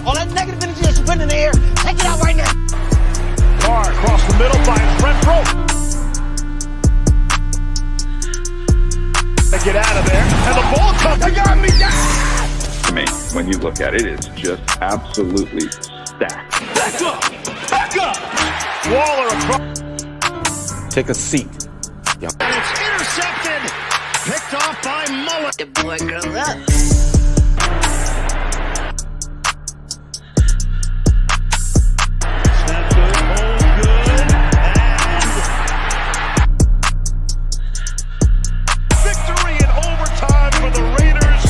All that negative energy that you put in the air, take it out right now. Carr across the middle by his front row. They get out of there, and the ball comes. They got me down. To me, when you look at it, it's just absolutely stacked. Back up! Back up! Waller across. Take a seat. And it's intercepted. Picked off by Mullen. The boy grew up. Snap good, hold good, and victory in overtime for the Raiders.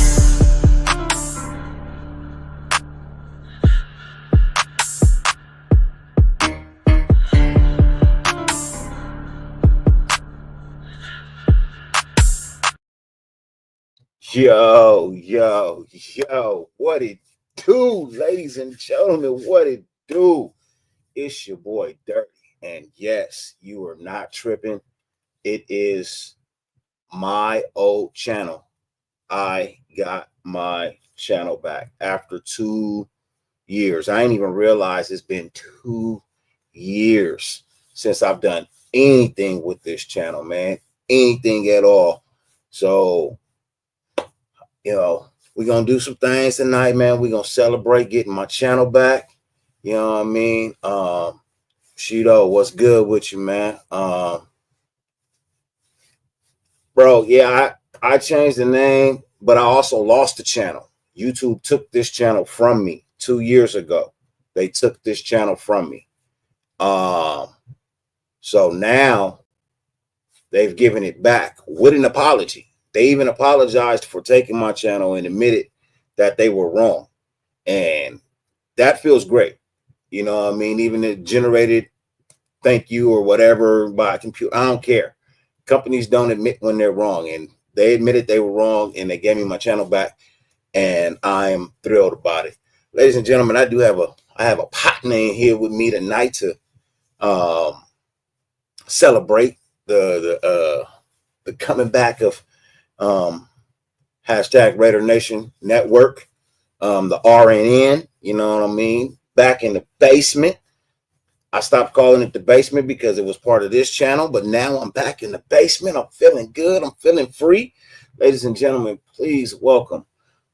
Yo, what it do, ladies and gentlemen, what it do? It's your boy Dirty, and yes, you are not tripping. It is my old channel. I got my channel back after 2 years. I didn't even realize it's been 2 years since I've done anything with this channel, man. Anything at all. So, you know, we're going to do some things tonight, man. We're going to celebrate getting my channel back. You know what I mean? Shido, what's good with you, man? Bro, yeah, I changed the name, but I also lost the channel. YouTube took this channel from me 2 years ago. They took this channel from me. So now they've given it back with an apology. They even apologized for taking my channel and admitted that they were wrong. And that feels great. You know what I mean? Even it generated thank you or whatever by a computer. I don't care. Companies don't admit when they're wrong. And they admitted they were wrong and they gave me my channel back. And I am thrilled about it. Ladies and gentlemen, I have a partner in here with me tonight to celebrate the coming back of hashtag Raider Nation Network, the RNN, you know what I mean? Back in the basement. I stopped calling it the basement because it was part of this channel, but now I'm back in the basement. I'm feeling good. I'm feeling free. Ladies and gentlemen, please welcome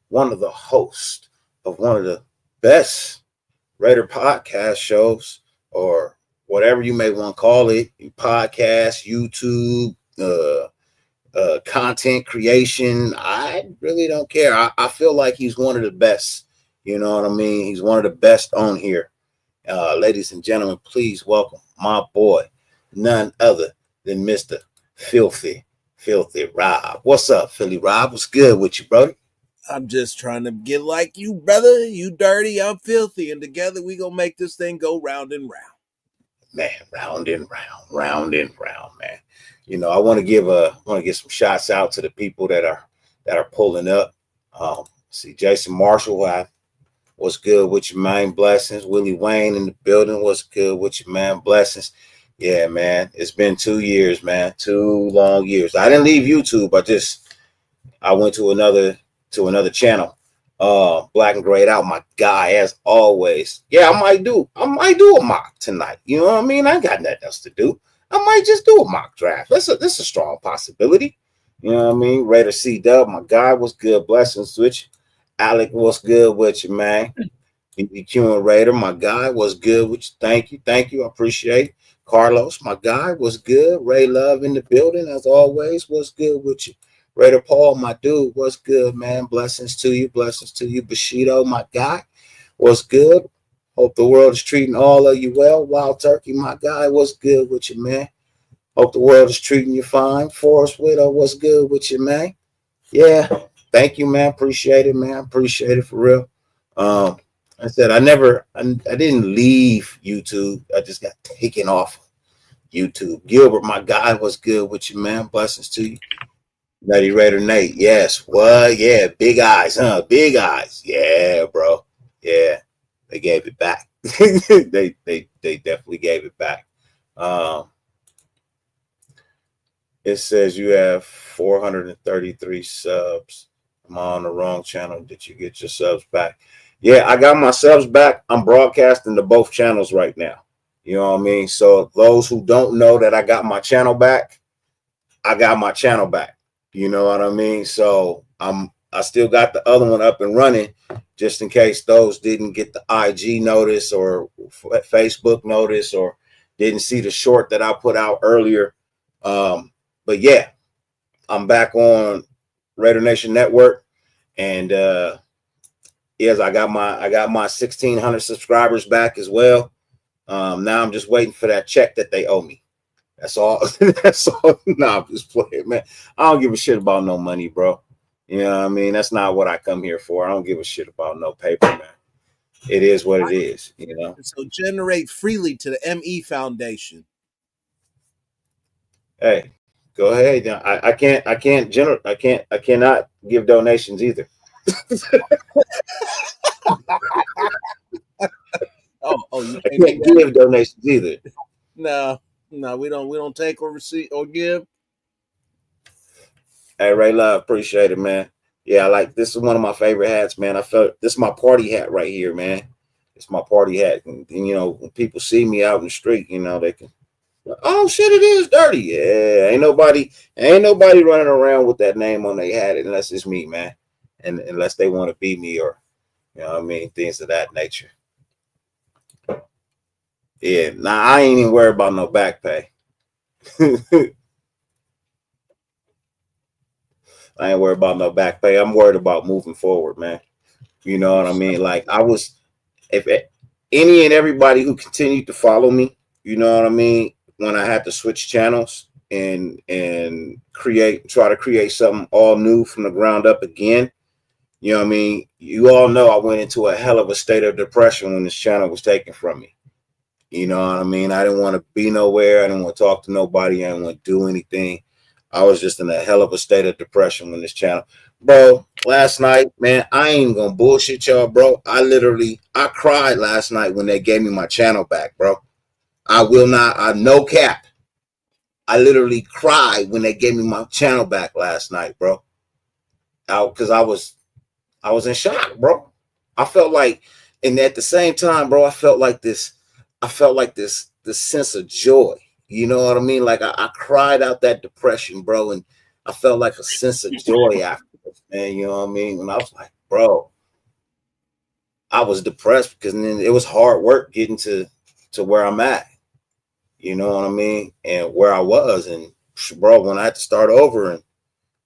one of the hosts of one of the best Raider podcast shows, or whatever you may want to call it, podcast, YouTube, content creation. I really don't care. I feel like he's one of the best. You know what I mean? He's one of the best on here. Ladies and gentlemen, please welcome my boy, none other than Mr. Filthy Rob. What's up, Philly Rob? What's good with you, brother? I'm just trying to get like you, brother. You dirty, I'm filthy, and together we gonna make this thing go round and round. Man, round and round, man. You know, I want to get some shots out to the people that are pulling up. See Jason Marshall, what's good with you, man? Blessings. Willie Wayne in the building. What's good with you, man? Blessings. Yeah, man. It's been 2 years, man. 2 long years. I didn't leave YouTube. I went to another channel. Black and Grayed Out, my guy, as always. Yeah, I might do a mock tonight. You know what I mean? I ain't got nothing else to do. I might just do a mock draft. That's a strong possibility. You know what I mean? Raider C Dub, my guy, was good. Blessings with you. Alec, what's good with you, man? BBQ and Raider, my guy, was good with you. Thank you. I appreciate it. Carlos, my guy, was good. Ray Love in the building, as always. What's good with you? Raider Paul, my dude, what's good, man? Blessings to you. Bushido, my guy, what's good? Hope the world is treating all of you well. Wild Turkey, my guy, what's good with you, man? Hope the world is treating you fine. Forrest Widow, what's good with you, man? Yeah, thank you, man. Appreciate it, man. Appreciate it for real. I said I didn't leave YouTube. I just got taken off YouTube. Gilbert, my guy, what's good with you, man? Blessings to you. Nutty Raider Nate, yes. What? Yeah, big eyes, huh? Big eyes. Yeah, bro. Yeah, they gave it back. they definitely gave it back. It says you have 433 subs. I'm on the wrong channel. Did you get your subs back? Yeah, I got my subs back. I'm broadcasting to both channels right now. You know what I mean? So those who don't know that I got my channel back, I got my channel back. You know what I mean? So I still got the other one up and running just in case those didn't get the IG notice or Facebook notice or didn't see the short that I put out earlier. But yeah, I'm back on Raider Nation Network, and yes, I got my 1,600 subscribers back as well. Now I'm just waiting for that check that they owe me. That's all. That's all. Nah, I'm just playing, man. I don't give a shit about no money, bro. You know what I mean? That's not what I come here for. I don't give a shit about no paper, man. It is what it is, you know. So generate freely to the ME Foundation. Hey, go ahead. I cannot give donations either. You I can't give donations either. No, we don't take or receive or give. Hey, Ray Love, appreciate it, man. Yeah, I like this is one of my favorite hats, man. I felt this is my party hat right here, man. It's my party hat, and you know when people see me out in the street, you know they can. Oh shit, it is dirty. Yeah, ain't nobody running around with that name on their hat unless it's me, man, and unless they want to be me or you know what I mean, things of that nature. Yeah, I ain't even worried about no back pay. I ain't worried about no back pay. I'm worried about moving forward, man. You know what I mean? Like if any and everybody who continued to follow me, you know what I mean, when I had to switch channels and try to create something all new from the ground up again, you know what I mean? You all know I went into a hell of a state of depression when this channel was taken from me. You know what I mean? I didn't want to be nowhere. I didn't want to talk to nobody. I didn't want to do anything. I was just in a hell of a state of depression when this channel. Bro, last night, man, I ain't gonna bullshit y'all, bro. I cried last night when they gave me my channel back, bro. No cap. I literally cried when they gave me my channel back last night, bro. Because I was in shock, bro. I felt like, and at the same time, bro, I felt like this sense of joy. You know what I mean? Like I cried out that depression, bro, and I felt like a sense of joy afterwards, man. You know what I mean? And I was like, bro, I was depressed because then it was hard work getting to where I'm at. You know what I mean? And where I was, and bro, when I had to start over in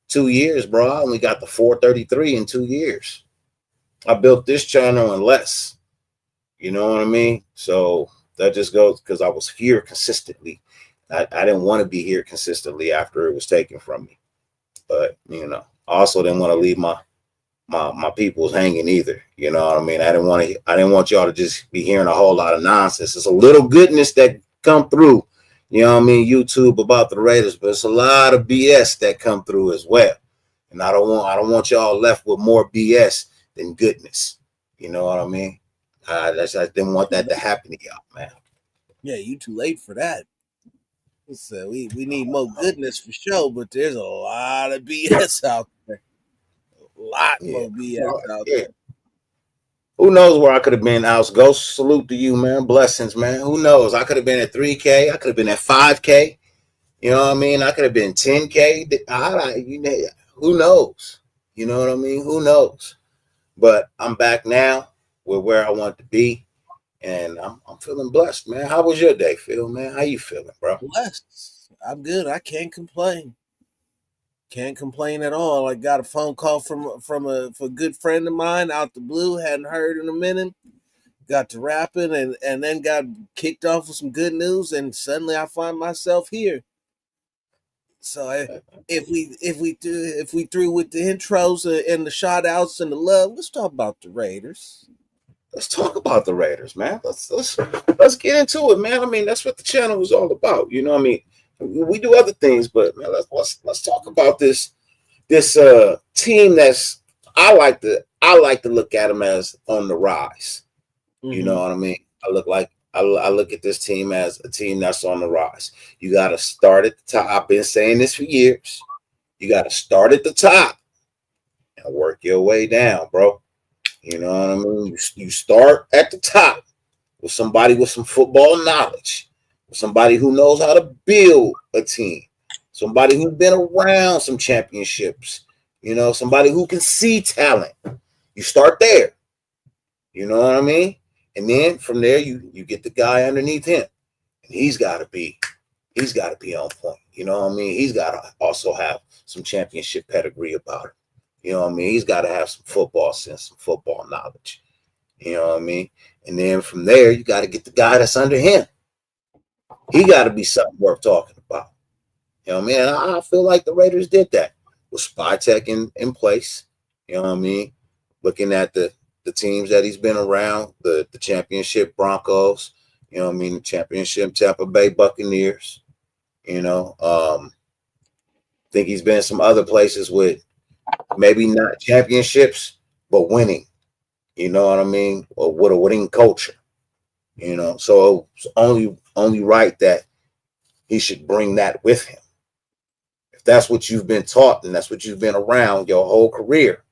2 years, bro, I only got the 433 in 2 years. I built this channel in less. You know what I mean? So that just goes because I was here consistently. I didn't want to be here consistently after it was taken from me. But, you know, I also didn't want to leave my peoples hanging either. You know what I mean? I didn't want y'all to just be hearing a whole lot of nonsense. It's a little goodness that come through, you know what I mean, YouTube about the Raiders, but it's a lot of BS that come through as well. And I don't want y'all left with more BS than goodness. You know what I mean? I didn't want that to happen to y'all, man. Yeah, you too late for that. So we need more goodness for sure, but there's a lot of BS out there. A lot more BS out there. Who knows where I could have been, House Ghost? Salute to you, man. Blessings, man. Who knows? I could have been at 3K. I could have been at 5K. You know what I mean? I could have been 10K. Who knows? You know what I mean? Who knows? But I'm back now with where I want to be. And I'm feeling blessed, man. How was your day, Phil, man? How you feeling, bro? Blessed. I'm good. I can't complain. Can't complain at all. I got a phone call from a good friend of mine out the blue. Hadn't heard in a minute. Got to rapping and then got kicked off with some good news. And suddenly I find myself here. So if we threw with the intros and the shout outs and the love, let's talk about the Raiders. Let's talk about the Raiders, man. Let's get into it, man. I mean, that's what the channel is all about. You know what I mean? We do other things, but man, let's talk about this team that's I like to look at them as on the rise. Mm-hmm. You know what I mean? I look at this team as a team that's on the rise. You got to start at the top. I've been saying this for years. You got to start at the top and work your way down, bro. You know what I mean? You start at the top with somebody with some football knowledge, with somebody who knows how to build a team, somebody who's been around some championships, somebody who can see talent. You start there. You know what I mean? And then from there you get the guy underneath him. And he's gotta be on point. You know what I mean? He's gotta also have some championship pedigree about him. You know what I mean? He's gotta have some football sense, some football knowledge. You know what I mean? And then from there, you got to get the guy that's under him. He got to be something worth talking about. You know what I mean? And I feel like the Raiders did that with Spytek in place. You know what I mean? Looking at the teams that he's been around, the championship Broncos, you know what I mean? The championship Tampa Bay Buccaneers, think he's been some other places with maybe not championships, but winning. You know what I mean? Or with a winning culture. So it's only right that he should bring that with him. If that's what you've been taught and that's what you've been around your whole career,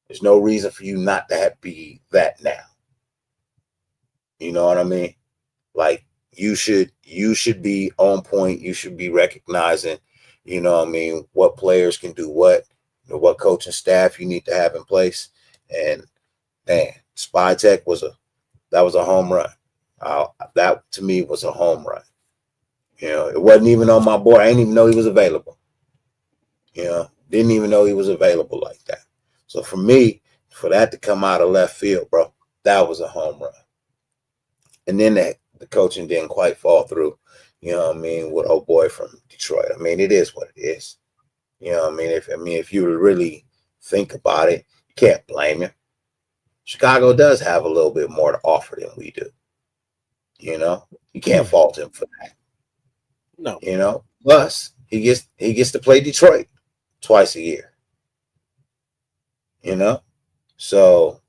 there's no reason for you not to be that now. You know what I mean? Like you should be on point. You should be recognizing, what players can do what coaching staff you need to have in place. And man, Spytek was a home run. That to me was a home run. It wasn't even on my board. I didn't even know he was available. Didn't even know he was available like that. So for me, for that to come out of left field, bro, that was a home run. And then the coaching didn't quite fall through. You know what I mean? With old boy from Detroit. I mean, it is what it is. You know what I mean? If you really think about it, you can't blame him. Chicago does have a little bit more to offer than we do. You can't fault him for that. No. Plus he gets to play Detroit twice a year. So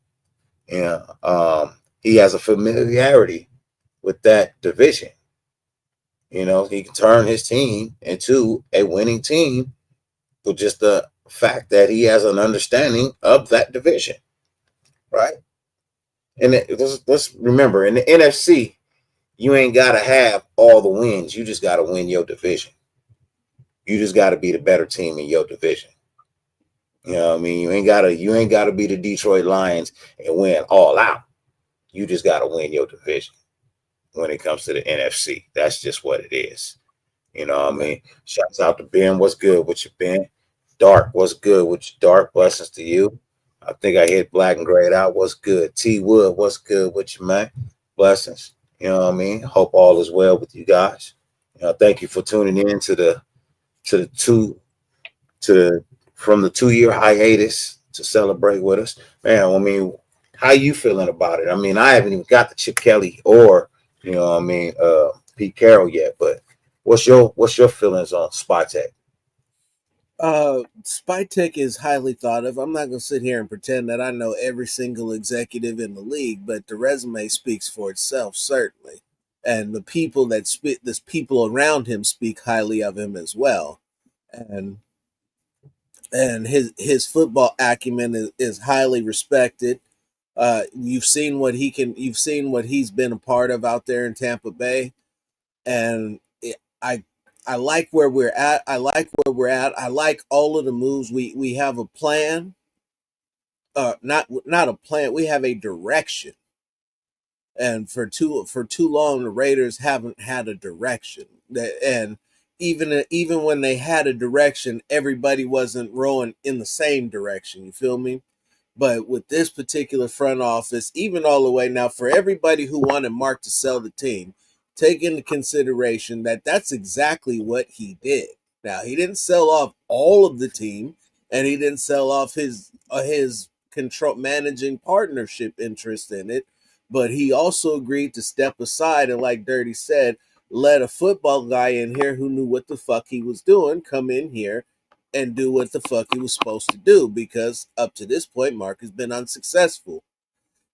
he has a familiarity with that division. He can turn his team into a winning team with just the fact that he has an understanding of that division. Right. And let's remember, in the NFC, you ain't got to have all the wins. You just got to win your division. You just got to be the better team in your division. You know what I mean? You ain't got to be the Detroit Lions and win all out. You just got to win your division when it comes to the NFC. That's just what it is. You know what I mean? Shouts out to Ben. What's good with you, Ben? Dark, what's good with you, Dark? Blessings to you. I think I hit black and grayed out. What's good? T Wood, what's good with you, man? Blessings. You know what I mean? Hope all is well with you guys. Thank you for tuning in from the 2-year hiatus to celebrate with us. Man, I mean, how you feeling about it? I mean, I haven't even got to Chip Kelly or, Pete Carroll yet, but what's your feelings on Spytek? Spytek is highly thought of. I'm not going to sit here and pretend that I know every single executive in the league, but the resume speaks for itself, certainly. And the people people around him speak highly of him as well. And his football acumen is highly respected. You've seen what he's been a part of out there in Tampa Bay. And I like where we're at. I like all of the moves. We have a plan. Not a plan. We have a direction. And for too long, the Raiders haven't had a direction. And even when they had a direction, everybody wasn't rowing in the same direction. You feel me? But with this particular front office, even all the way now, for everybody who wanted Mark to sell the team, take into consideration that that's exactly what he did. Now, he didn't sell off all of the team, and he didn't sell off his control managing partnership interest in it, but he also agreed to step aside and, like Dirty said, let a football guy in here who knew what the fuck he was doing come in here and do what the fuck he was supposed to do, because up to this point, Mark has been unsuccessful.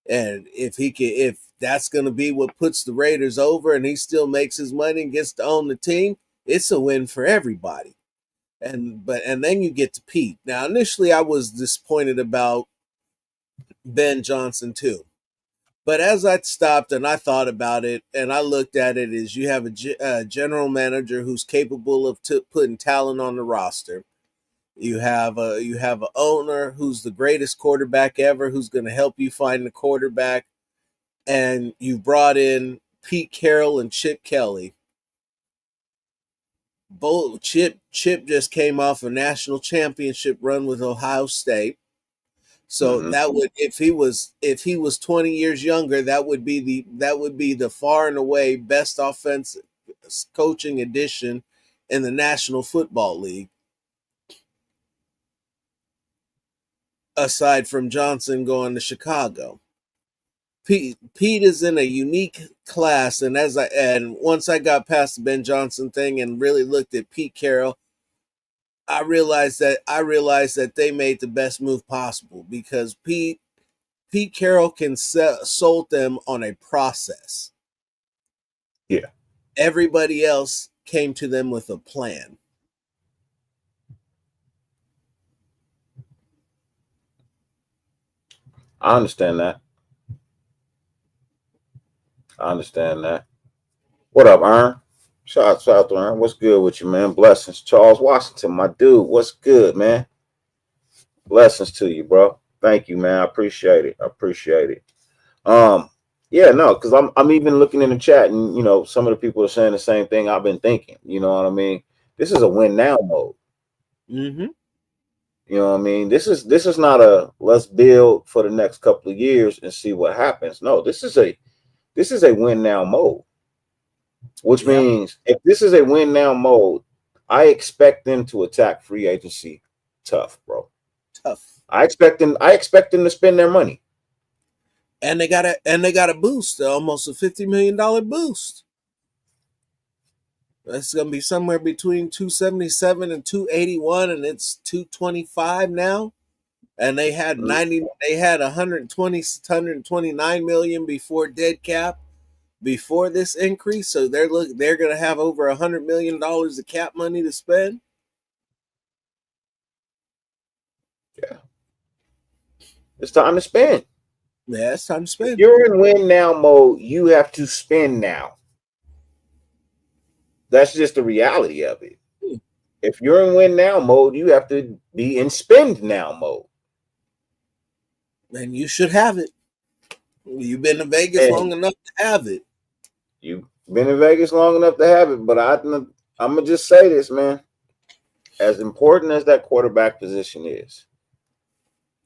And if that's going to be what puts the Raiders over and he still makes his money and gets to own the team, it's a win for everybody. And then you get to Pete. Now, initially I was disappointed about Ben Johnson too. But as I stopped and I thought about it and I looked at it, is you have a general manager who's capable of putting talent on the roster. You have an owner who's the greatest quarterback ever, who's going to help you find the quarterback, and you brought in Pete Carroll and Chip Kelly. Both Chip just came off a national championship run with Ohio State. So that would, if he was 20 years younger, that would be the far and away best offensive coaching addition in the National Football League. Aside from Johnson going to Chicago. Pete is in a unique class, and once I got past the Ben Johnson thing and really looked at Pete Carroll, I realized that they made the best move possible, because Pete Carroll can sold them on a process. Yeah. Everybody else came to them with a plan. I understand that. What up, Aaron? Shout out to Aaron. What's good with you, man? Blessings. Charles Washington, my dude. What's good, man? Blessings to you, bro. Thank you, man. I appreciate it. Yeah, no, because I'm even looking in the chat, and some of the people are saying the same thing I've been thinking. You know what I mean? This is a win now mode. Mm-hmm. You know what I mean? This is not a let's build for the next couple of years and see what happens. No, this is a win now mode. Which means if this is a win now mode, I expect them to attack free agency tough, bro. Tough. I expect them to spend their money. And they got a boost, almost a $50 million boost. That's going to be somewhere between 277 and 281, and it's 225 now. And they had 129 million before dead cap before this increase. So they're going to have over $100 million of cap money to spend. Yeah. It's time to spend. Yeah, it's time to spend. If you're in win now mode, you have to spend now. That's just the reality of it. If you're in win now mode, you have to be in spend now mode. And you should have it. You've been to Vegas long enough to have it. You've been in Vegas long enough to have it, but I'm going to just say this, man. As important as that quarterback position is,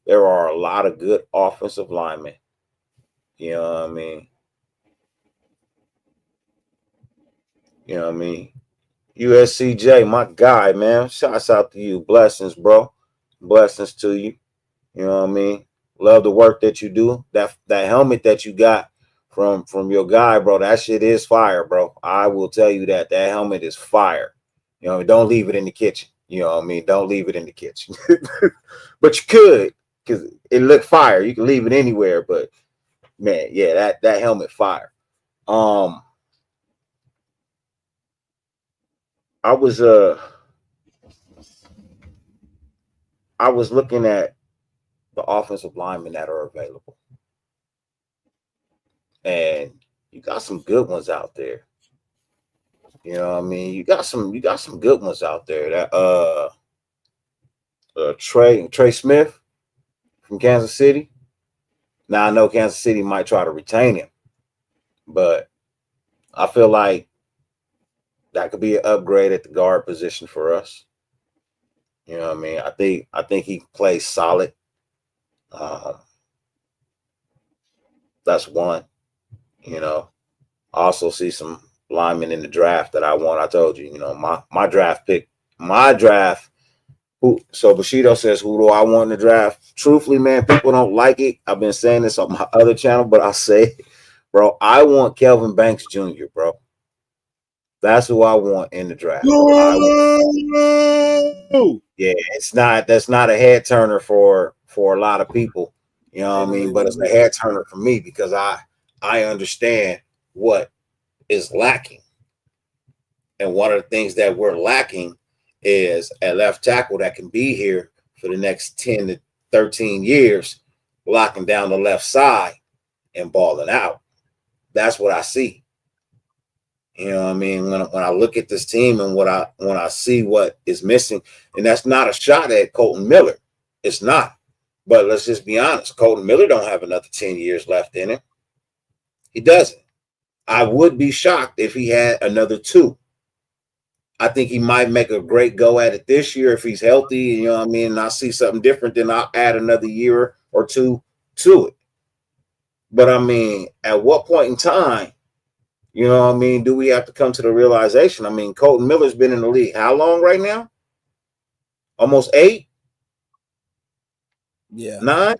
there are a lot of good offensive linemen. You know what I mean? USCJ, my guy, man. Shouts out to you. Blessings, bro. Blessings to you. You know what I mean? Love the work that you do. That helmet that you got from your guy, bro, that shit is fire, bro. I will tell you that helmet is fire. Don't leave it in the kitchen. You know what I mean? Don't leave it in the kitchen. But you could, because it looked fire. You can leave it anywhere, but man, yeah, that helmet fire. I was looking at the offensive linemen that are available, and you got some good ones out there. You know what I mean? You got some good ones out there. That Trey Smith from Kansas City. Now I know Kansas City might try to retain him, but I feel like that could be an upgrade at the guard position for us. You know what I mean? I think he plays solid. That's one. I also see some linemen in the draft that I want. I told you, my draft pick, so Bushido says, who do I want in the draft? Truthfully, man, people don't like it. I've been saying this on my other channel, but I'll say it, bro. I want Kelvin Banks Jr., bro. That's who I want in the draft. Yeah, that's not a head turner for a lot of people. You know what I mean? But it's a head turner for me because I understand what is lacking. And one of the things that we're lacking is a left tackle that can be here for the next 10 to 13 years locking down the left side and balling out. That's what I see. You know what I mean? When I look at this team and when I see what is missing, and that's not a shot at Colton Miller. It's not. But let's just be honest. Colton Miller don't have another 10 years left in him. He doesn't. I would be shocked if he had another 2. I think he might make a great go at it this year if he's healthy. You know what I mean? And I see something different, then I'll add another year or 2 to it. But I mean, at what point in time, you know what I mean, do we have to come to the realization? I mean, Colton Miller's been in the league how long right now? Almost 8? Yeah. 9?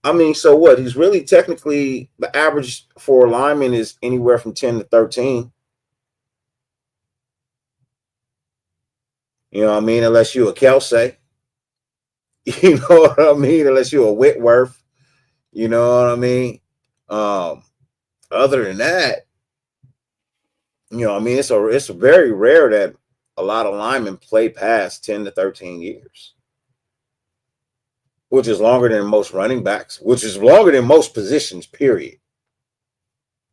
I mean, so what? He's really technically, the average for a lineman is anywhere from 10 to 13. You know what I mean? Unless you're a Kelsey. You know what I mean? Unless you're a Whitworth. You know what I mean? Other than that, you know what I mean? It's very rare that a lot of linemen play past 10 to 13 years. Which is longer than most running backs, which is longer than most positions, period.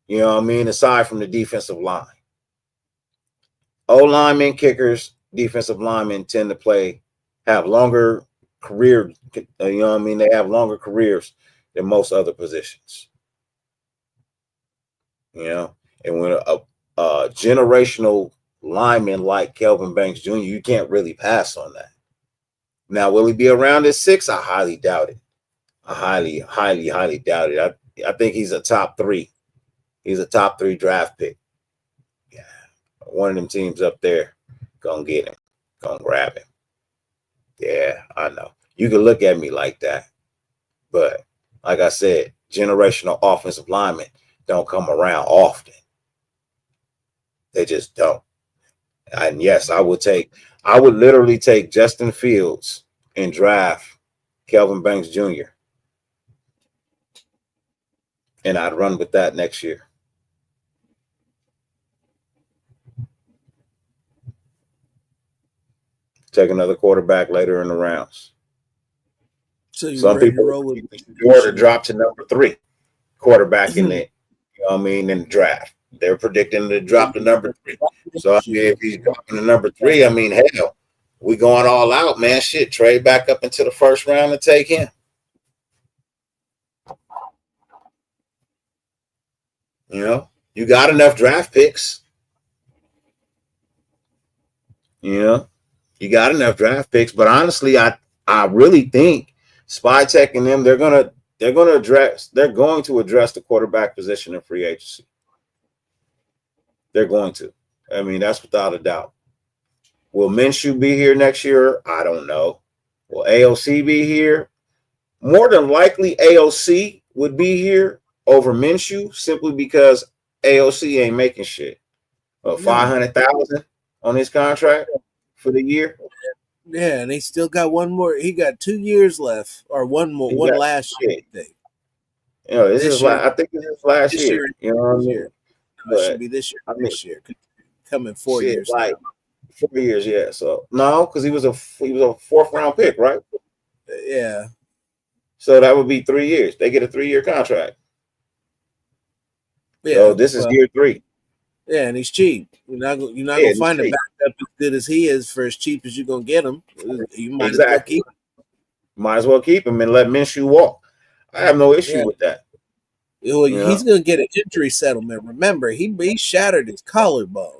You know what I mean? Aside from the defensive line. O-linemen, kickers, defensive linemen tend to have longer career, you know what I mean? They have longer careers than most other positions. You know? And when a generational lineman like Kelvin Banks Jr., you can't really pass on that. Now, will he be around at 6? I highly doubt it. I highly doubt it. I think he's a top 3. He's a top 3 draft pick. Yeah. One of them teams up there gonna get him. Gonna grab him. Yeah, I know. You can look at me like that. But like I said, generational offensive linemen don't come around often. They just don't. And yes, I would literally take Justin Fields and draft Kelvin Banks Jr. And I'd run with that next year. Take another quarterback later in the rounds. So some people to drop to number 3 quarterback in the, you know what I mean, in the draft. They're predicting to drop to number 3. So I mean, if he's dropping to number 3, I mean, hell, we going all out, man. Shit, trade back up into the first round and take him. You know, you got enough draft picks. You know, you got enough draft picks. But honestly, I really think Spytek and them, they're going to address the quarterback position in free agency. They're going to. I mean, that's without a doubt. Will Minshew be here next year? I don't know. Will AOC be here? More than likely, AOC would be here over Minshew simply because AOC ain't making shit. $500,000 on his contract for the year. Yeah, and he still got one more. He got 2 years left, or one last year. I think. You know, I think this is last year. You know what I mean? It should be this year. This year, coming 4 years. Like 4 years, yeah. So no, because he was a 4th round pick, right? Yeah. So that would be 3 years. They get a 3-year contract. Yeah. So this is year 3. Yeah, and he's cheap. You're not gonna find a backup as good as he is for as cheap as you're gonna get him. You might as well keep him. Might as well keep him and let Minshew walk. I have no issue with that. Well, he's gonna get an injury settlement. Remember, he shattered his collarbone.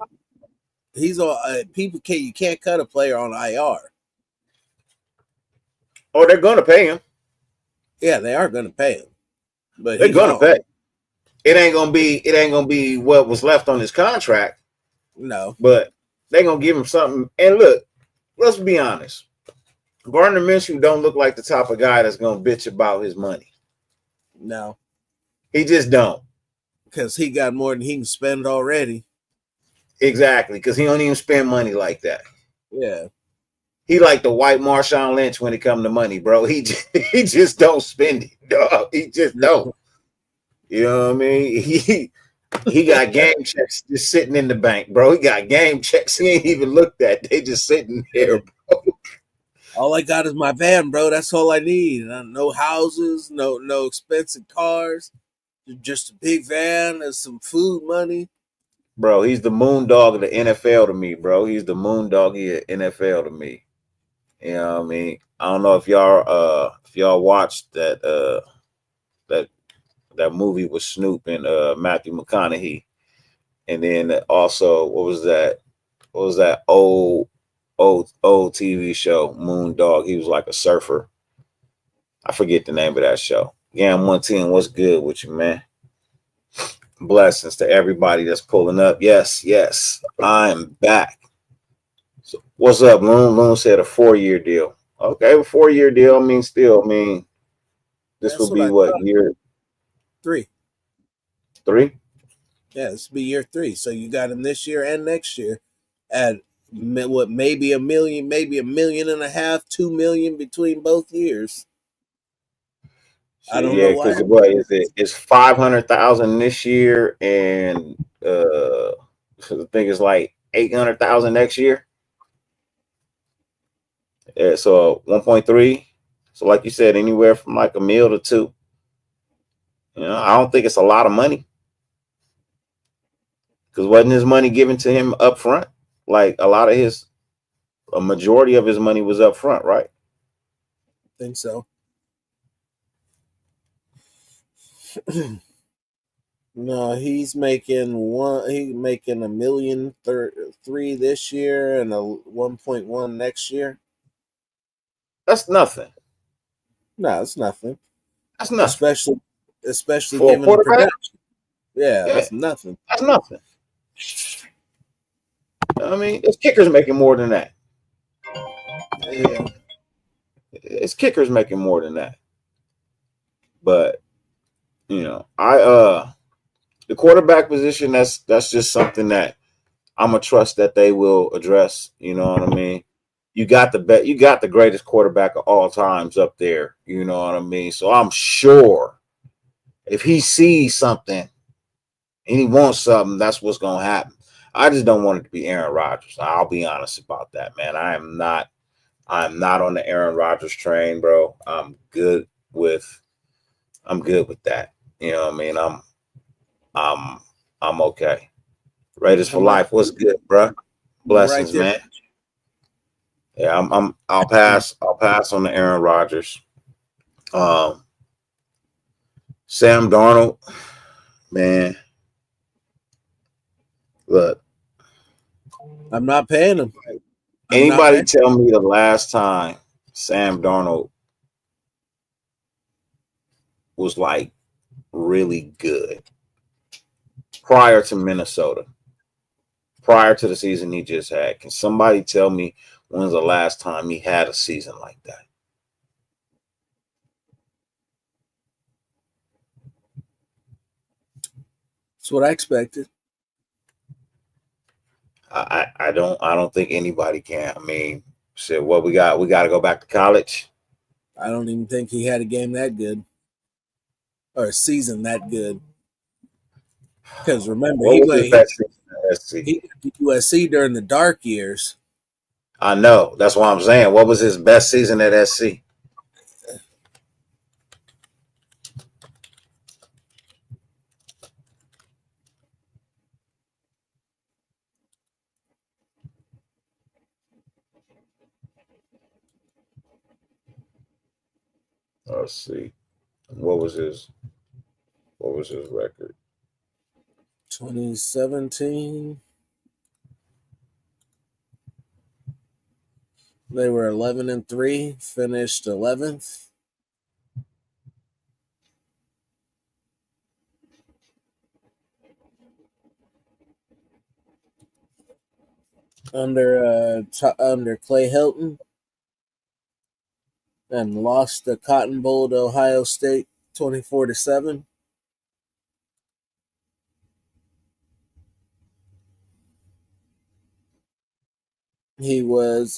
He's on you can't cut a player on IR. Oh, they're gonna pay him. Yeah, they are gonna pay him. But they're gonna pay. It ain't gonna be what was left on his contract. No. But they're gonna give him something. And look, let's be honest. Gardner Minshew don't look like the type of guy that's gonna bitch about his money. No. He just don't. Because he got more than he can spend already. Exactly, because he don't even spend money like that. Yeah. He like the white Marshawn Lynch when it come to money, bro. He just don't spend it, dog. He just don't. You know what I mean? He got game checks just sitting in the bank, bro. He got game checks he ain't even looked at. They just sitting there, bro. All I got is my van, bro. That's all I need. No houses, no expensive cars, just a big van and some food money. Bro, he's the moon dog of the NFL to me, bro. He's the moon dog of the NFL to me. You know what I mean? I don't know if y'all watched that movie with Snoop and Matthew McConaughey. And then also what was that old TV show, Moondog? He was like a surfer. I forget the name of that show. Gam 110, what's good with you, man? Blessings to everybody that's pulling up. Yes, I'm back. So what's up, Loon? Loon said a 4-year deal. Okay, a 4-year deal. This That's will what be I what, thought. year 3? 3? Yeah, this will be year 3. So you got him this year and next year at what, maybe $1 million, maybe $1.5 million, 2 million between both years. I don't know why. Because what is it? It's 500,000 this year, and I think it's like 800,000 next year. Yeah, so 1.3. So like you said, anywhere from like $1 million to $2 million. You know, I don't think it's a lot of money. Because wasn't his money given to him up front? Like a majority of his money was up front, right? I think so. No, he's making $1.3 million this year and a 1.1 next year. That's nothing. No, it's nothing. That's nothing. Especially For a given the quarterback? production. Yeah, Yeah. that's nothing. That's nothing. I mean, it's kickers making more than that. Yeah. It's kickers making more than that. But you know, the quarterback position, that's just something that I'm gonna trust that they will address. You know what I mean? You got the greatest quarterback of all times up there. You know what I mean? So I'm sure if he sees something and he wants something, that's what's gonna happen. I just don't want it to be Aaron Rodgers. I'll be honest about that, man. I'm not on the Aaron Rodgers train, bro. I'm good with that. You know what I mean? I'm okay. Raiders for life. What's good, bro? Blessings, Right there. man. Yeah, I'll pass on the Aaron Rodgers. Sam Darnold, man. Look, I'm not paying him. anybody tell me the last time Sam Darnold was like really good prior to Minnesota, prior to the season he just had? Can somebody tell me when's the last time he had a season like that? That's what I expected. I don't think anybody can. I mean, shit, what we got to go back to college. I don't even think he had a game that good or a season that good. Because remember, he went to USC during the dark years. I know. That's what I'm saying. What was his best season at SC? Let's see. What was his record? 2017. They were 11-3, finished 11th. Under Clay Helton, and lost the Cotton Bowl to Ohio State 24-7. He was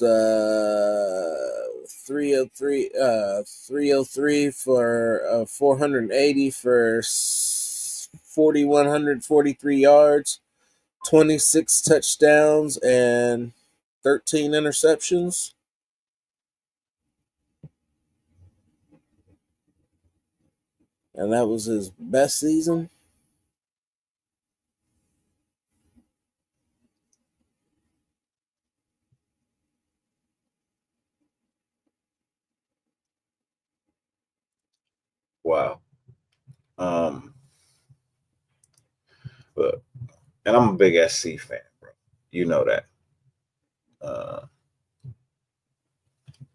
303 for 480 for 4,143 yards, 26 touchdowns, and 13 interceptions. And that was his best season. Wow. But and I'm a big SC fan, bro. You know that.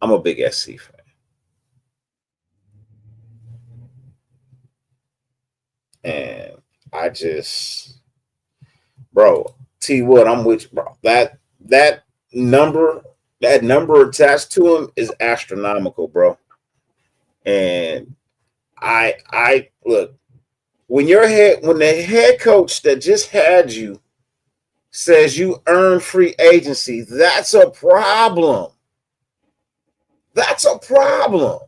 I'm a big SC fan. And I just, bro, T Wood, I'm with you, bro. That number attached to him is astronomical, bro. And I look, when the head coach that just had you says you earn free agency, that's a problem. That's a problem.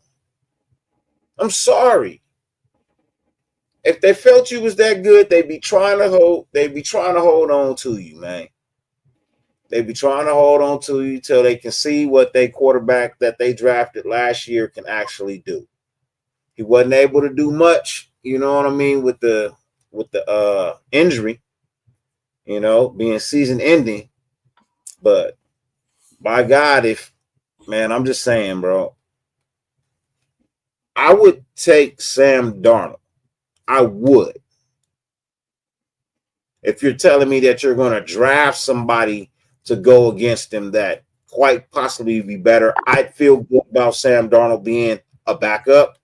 I'm sorry. If they felt you was that good, they'd be trying to hold on to you, man. They'd be trying to hold on to you till they can see what they quarterback that they drafted last year can actually do. He wasn't able to do much, you know what I mean, with the injury, you know, being season ending. But by God, I'm just saying, bro, I would take Sam Darnold. I would. If you're telling me that you're going to draft somebody to go against him that quite possibly be better, I'd feel good about Sam Darnold being a backup.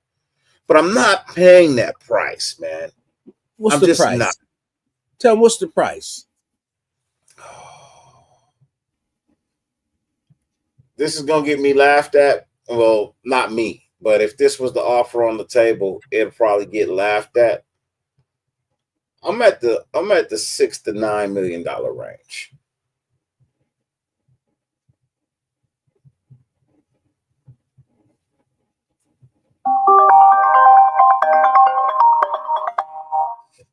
But I'm not paying that price, man. What's the price? Not. Tell him what's the price. This is going to get me laughed at. Well, not me. But if this was the offer on the table, it'll probably get laughed at. I'm at the $6 to $9 million range.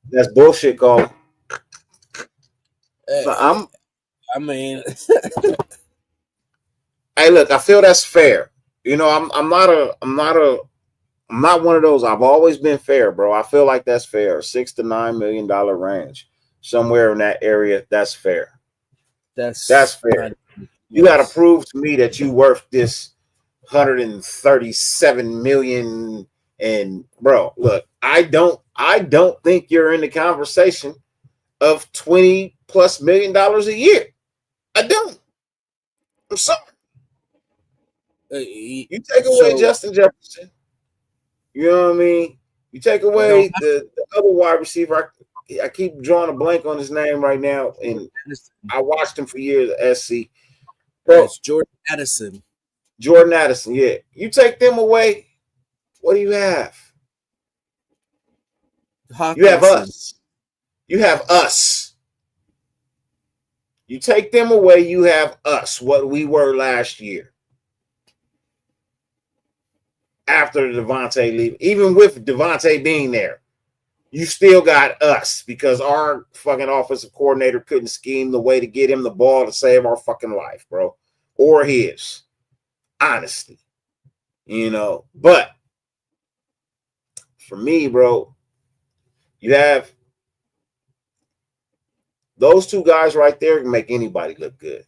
That's bullshit, Cole. I mean, hey, look, I feel that's fair. You know, I'm not one of those. I've always been fair, bro. I feel like that's fair. $6 to $9 million range, somewhere in that area. That's fair. That's fair. You got to prove to me that you worth this $137 million. And bro, look, I don't think you're in the conversation of $20+ million a year. I don't. I'm sorry. You take away Justin Jefferson. You know what I mean? You take away the other wide receiver. I keep drawing a blank on his name right now, and I watched him for years at SC. Bro, it's Jordan Addison. Jordan Addison, yeah. You take them away, what do you have? Hawkinson. You have us. You have us. You take them away, you have us, what we were last year. After Devontae leaving, even with Devontae being there, you still got us because our fucking offensive coordinator couldn't scheme the way to get him the ball to save our fucking life, bro, or his. Honestly, you know. But for me, bro, you have those two guys right there can make anybody look good.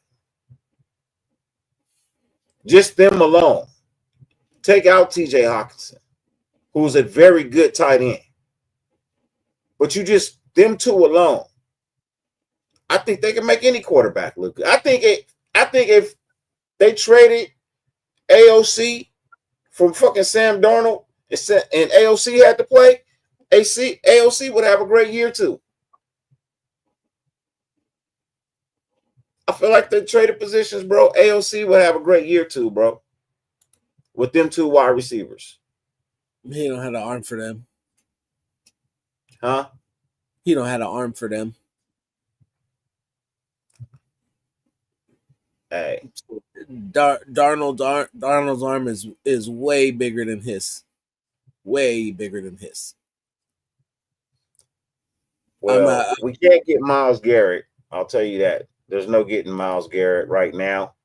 Just them alone. Take out TJ Hawkinson, who's a very good tight end. But you just, them two alone, I think they can make any quarterback look good. I think if they traded AOC from fucking Sam Darnold and AOC had to play, AOC would have a great year too. I feel like they traded positions, bro. AOC would have a great year too, bro. With them two wide receivers. He don't have the arm for them. Huh? He don't have the arm for them. Hey. Darnold's arm is way bigger than his. Way bigger than his. Well, we can't get Myles Garrett. I'll tell you that. There's no getting Myles Garrett right now.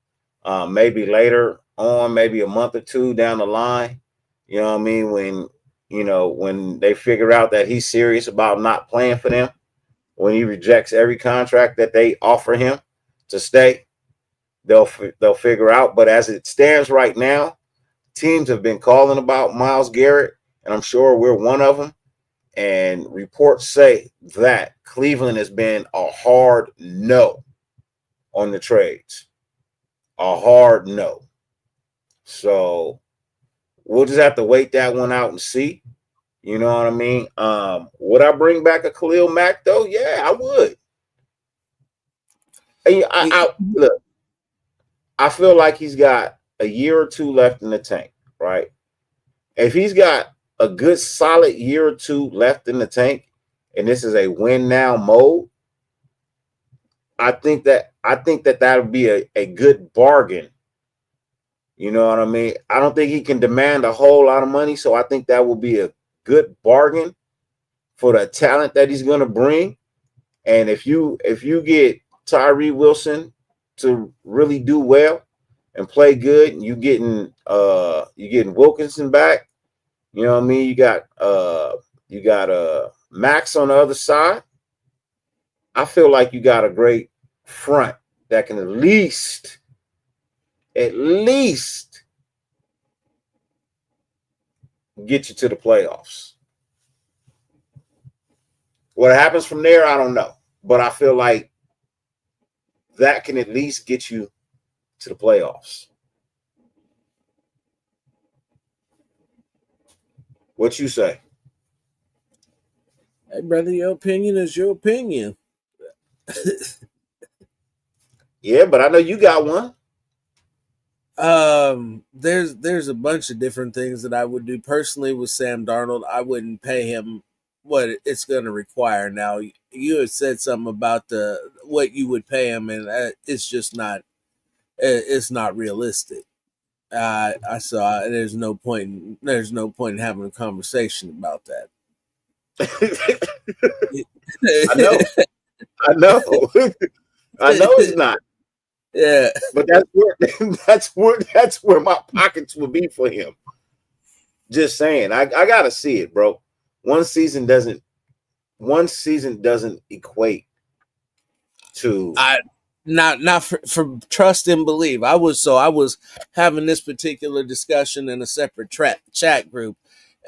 Maybe later on, maybe a month or two down the line. You know what I mean? When, you know, when they figure out that he's serious about not playing for them, when he rejects every contract that they offer him to stay, they'll figure out. But as it stands right now, teams have been calling about Myles Garrett, and I'm sure we're one of them. And reports say that Cleveland has been a hard no on the trades, a hard no. So we'll just have to wait that one out and see. You know what I mean? Would I bring back a Khalil Mack though? Yeah, I would. Look, I feel like he's got a year or two left in the tank, right? If he's got a good solid year or two left in the tank, and this is a win now mode, I think that would be a good bargain. You know what I mean? I don't think he can demand a whole lot of money, so I think that will be a good bargain for the talent that he's going to bring. And if you get Tyree Wilson to really do well and play good, and you getting Wilkinson back, you know what I mean? You got Max on the other side. I feel like you got a great front that can at least get you to the playoffs. What happens from there, I don't know. But I feel like that can at least get you to the playoffs. What you say? Hey, brother, your opinion is your opinion. Yeah, but I know you got one. There's a bunch of different things that I would do personally with Sam Darnold. I wouldn't pay him what it's going to require. Now, you had said something about what you would pay him, and it's just not. It's not realistic. I saw. There's no point in having a conversation about that. I know. I know it's not. Yeah, but that's where my pockets would be for him. Just saying, I gotta see it, bro. One season doesn't equate to not for trust and believe. I was having this particular discussion in a separate chat group,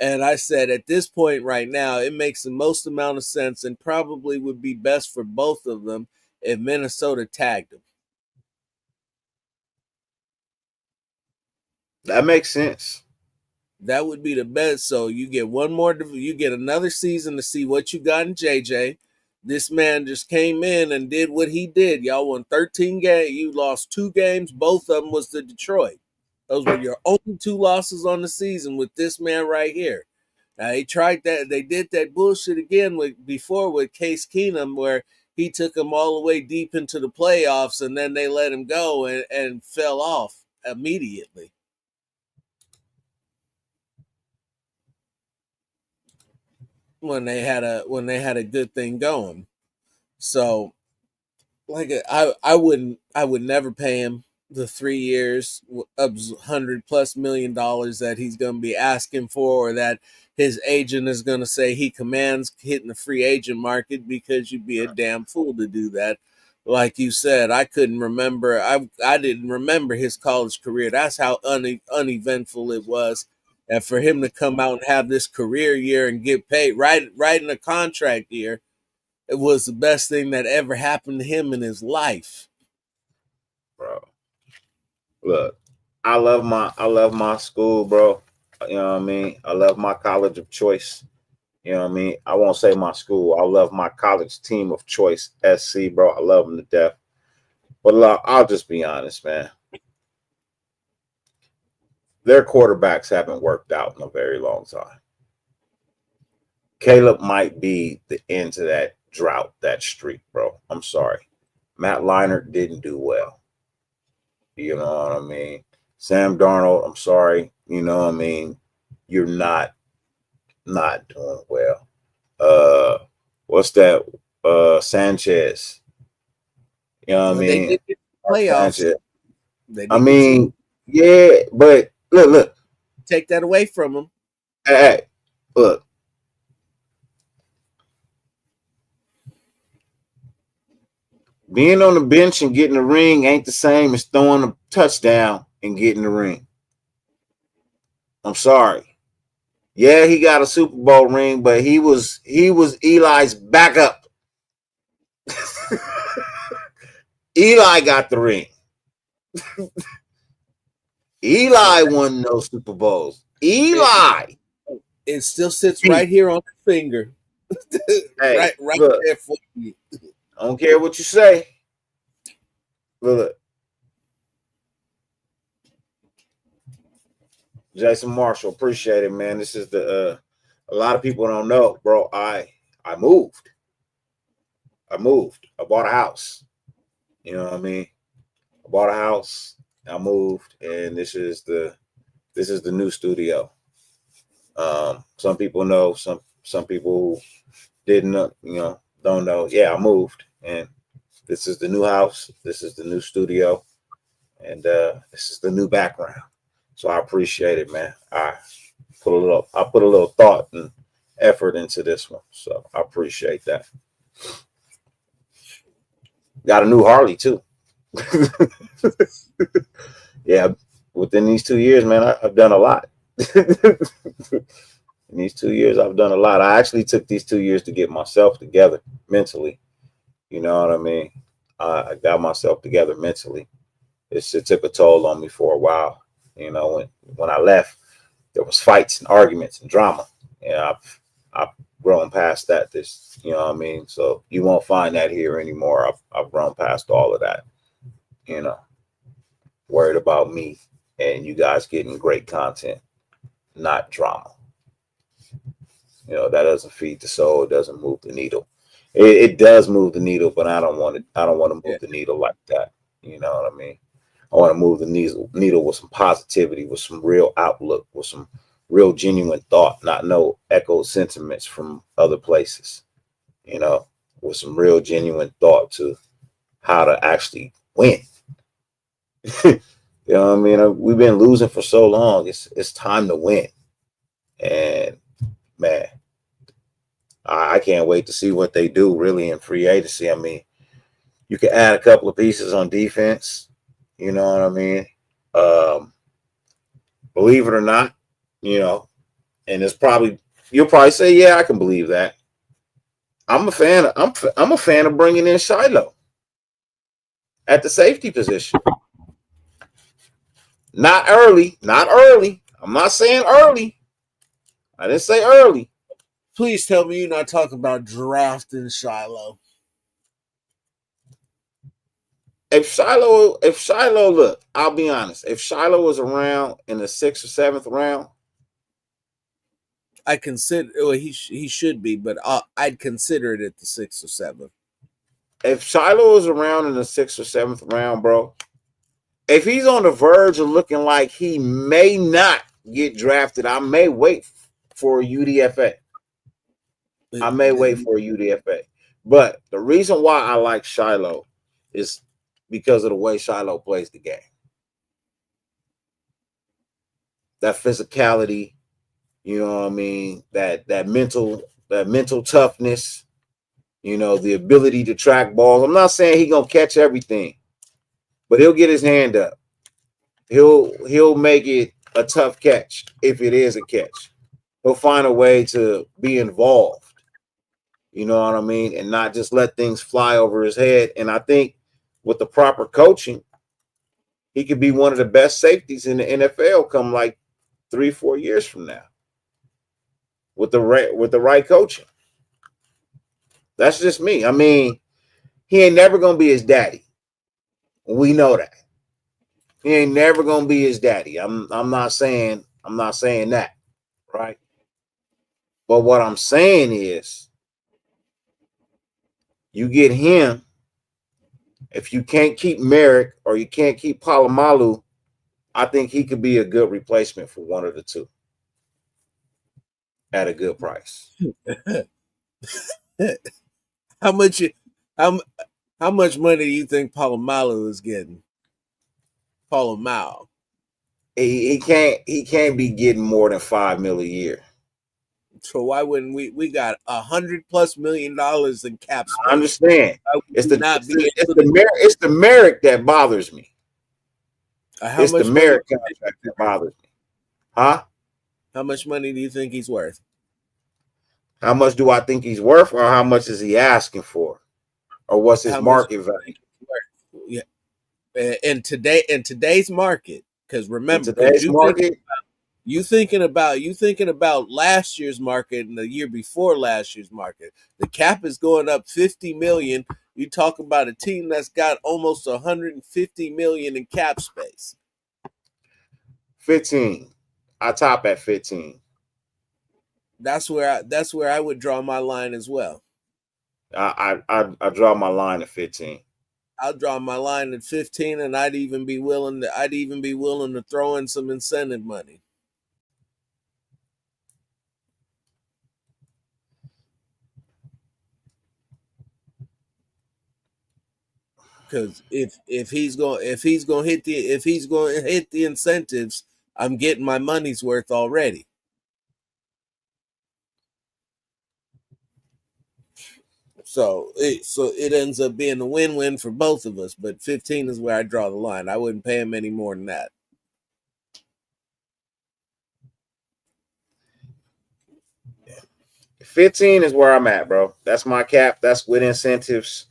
and I said at this point right now, it makes the most amount of sense and probably would be best for both of them if Minnesota tagged them. That makes sense. That would be the best. So you get you get another season to see what you got in JJ. This man just came in and did what he did. Y'all won 13 games. You lost 2 games. Both of them was to Detroit. Those were your only 2 losses on the season with this man right here. Now they tried that. They did that bullshit again before with Case Keenum, where he took them all the way deep into the playoffs, and then they let him go and fell off immediately. When they had a good thing going. So like I would never pay him the 3 years of $100+ million that he's going to be asking for, or that his agent is going to say he commands hitting the free agent market, because you'd be a damn fool to do that. Like you said, I couldn't remember. I didn't remember his college career. That's how uneventful it was. And for him to come out and have this career year and get paid right in a contract year, it was the best thing that ever happened to him in his life. Bro, look, I love my school, bro. You know what I mean? I love my college of choice. You know what I mean? I won't say my school. I love my college team of choice, SC, bro. I love them to death. But look, I'll just be honest, man. Their quarterbacks haven't worked out in a very long time. Caleb might be the end to that drought, that streak, bro. I'm sorry. Matt Leinart didn't do well. You know what I mean? Sam Darnold, I'm sorry. You know what I mean? You're not doing well. What's that? Sanchez. You know what I mean? They did get playoffs. I mean, yeah, but look. Take that away from him. Hey, Look, being on the bench and getting the ring ain't the same as throwing a touchdown and getting the ring. I'm sorry. Yeah, he got a Super Bowl ring, but he was Eli's backup. Eli got the ring. Eli won those Super Bowls. Eli. It still sits right here on the finger. Hey, right look, there for you. I don't care what you say. Look. Jason Marshall, appreciate it, man. This is the a lot of people don't know, bro. I moved. I bought a house. You know what I mean? I bought a house. I moved, and this is the new studio. Some people know, some people didn't know, don't know. Yeah, I moved, and this is the new house. This is the new studio, and this is the new background. So I appreciate it, man. I put a little thought and effort into this one. So I appreciate that. Got a new Harley too. Yeah, within these 2 years, man, I've done a lot. In these 2 years, I've done a lot. I actually took these 2 years to get myself together mentally. You know what I mean? I got myself together mentally. It took a toll on me for a while. You know, when I left, there was fights and arguments and drama. And I've grown past that. You know what I mean? So you won't find that here anymore. I've grown past all of that. You know, worried about me and you guys getting great content, not drama. You know, that doesn't feed the soul. It doesn't move the needle. It does move the needle, but I don't want to move the needle like that. You know what I mean? I want to move the needle with some positivity, with some real outlook, with some real genuine thought, not no echoed sentiments from other places, you know, with some real genuine thought to how to actually win. You know what I mean? We've been losing for so long. It's time to win. And man, I can't wait to see what they do really in free agency. I mean, you can add a couple of pieces on defense. You know what I mean? Believe it or not, you know, and you'll probably say, yeah, I can believe that. I'm a fan of bringing in Shiloh at the safety position. Not early. I'm not saying early. I didn't say early. Please tell me you're not talking about drafting Shiloh. If Shiloh, look, I'll be honest. If Shiloh was around in the 6th or 7th round, I consider he should be, but I'd consider it at the 6th or 7th. If Shiloh was around in the 6th or 7th round, bro, if he's on the verge of looking like he may not get drafted, I may wait for a UDFA. But the reason why I like Shiloh is because of the way Shiloh plays the game. That physicality, you know what I mean? That mental toughness, you know, the ability to track balls. I'm not saying he's gonna catch everything, but he'll get his hand up. He'll make it a tough catch if it is a catch. He'll find a way to be involved. You know what I mean? And not just let things fly over his head. And I think with the proper coaching, he could be one of the best safeties in the NFL come like 3-4 years from now. With the right coaching. That's just me. I mean, he ain't never gonna be his daddy. We know that. He ain't never gonna be his daddy. I'm not saying that, right? But what I'm saying is, you get him. If you can't keep Merrick or you can't keep Palomalu, I think he could be a good replacement for one of the two at a good price. How much money do you think Palomalu is getting? Palomau. He can't be getting more than $5 million a year. So why wouldn't we got $100+ million in cap space? I understand. Why would It's we the not it's be the, it's able the to- merit it's the merit that bothers me. How It's the much merit money? contract that bothers me. Huh? How much money do you think he's worth? How much do I think he's worth, or how much is he asking for? Or what's his How much market do you value? think he's worth? Yeah. In today's market, because In remember, today's market, you thinking about last year's market and the year before last year's market. The cap is going up 50 million. You talk about a team that's got almost 150 million in cap space. 15. I top at 15. That's where I would draw my line as well. I draw my line at 15. I'll draw my line at 15, and I'd even be willing to throw in some incentive money. Because if he's going to hit the incentives, I'm getting my money's worth already. So it ends up being a win-win for both of us. But 15 is where I draw the line. I wouldn't pay him any more than that. Yeah. 15 is where I'm at, bro. That's my cap. That's with incentives.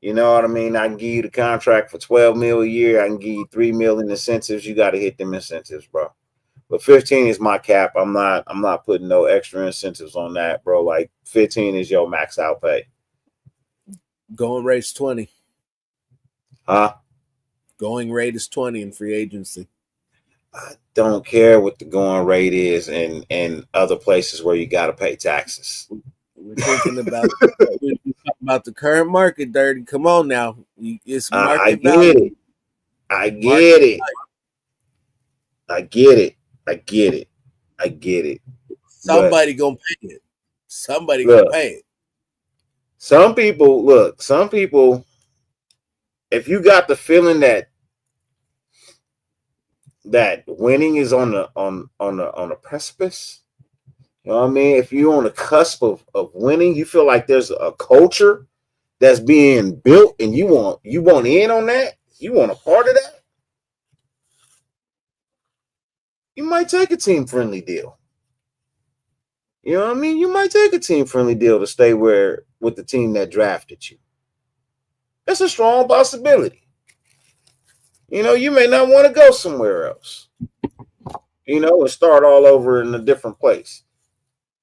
You know what I mean? I can give you the contract for 12 mil a year. I can give you 3 mil in incentives. You got to hit them incentives, bro. But 15 is my cap. I'm not putting no extra incentives on that, bro. Like 15 is your max out pay. Going rate's 20. Huh? Going rate is 20 in free agency. I don't care what the going rate is in other places where you got to pay taxes. We're thinking about the current market, Dirty. Come on now. It's market I get value. it. I get it. I get it. I get it. I get it. Somebody gonna pay it. Somebody Look, gonna pay it. Some people, if you got the feeling that winning is on the precipice, you know what I mean? If you're on the cusp of winning, you feel like there's a culture that's being built and you want in on that, you want a part of that, you might take a team-friendly deal. You know what I mean? You might take a team-friendly deal to stay with the team that drafted you. That's a strong possibility. You know, you may not want to go somewhere else, you know, and start all over in a different place.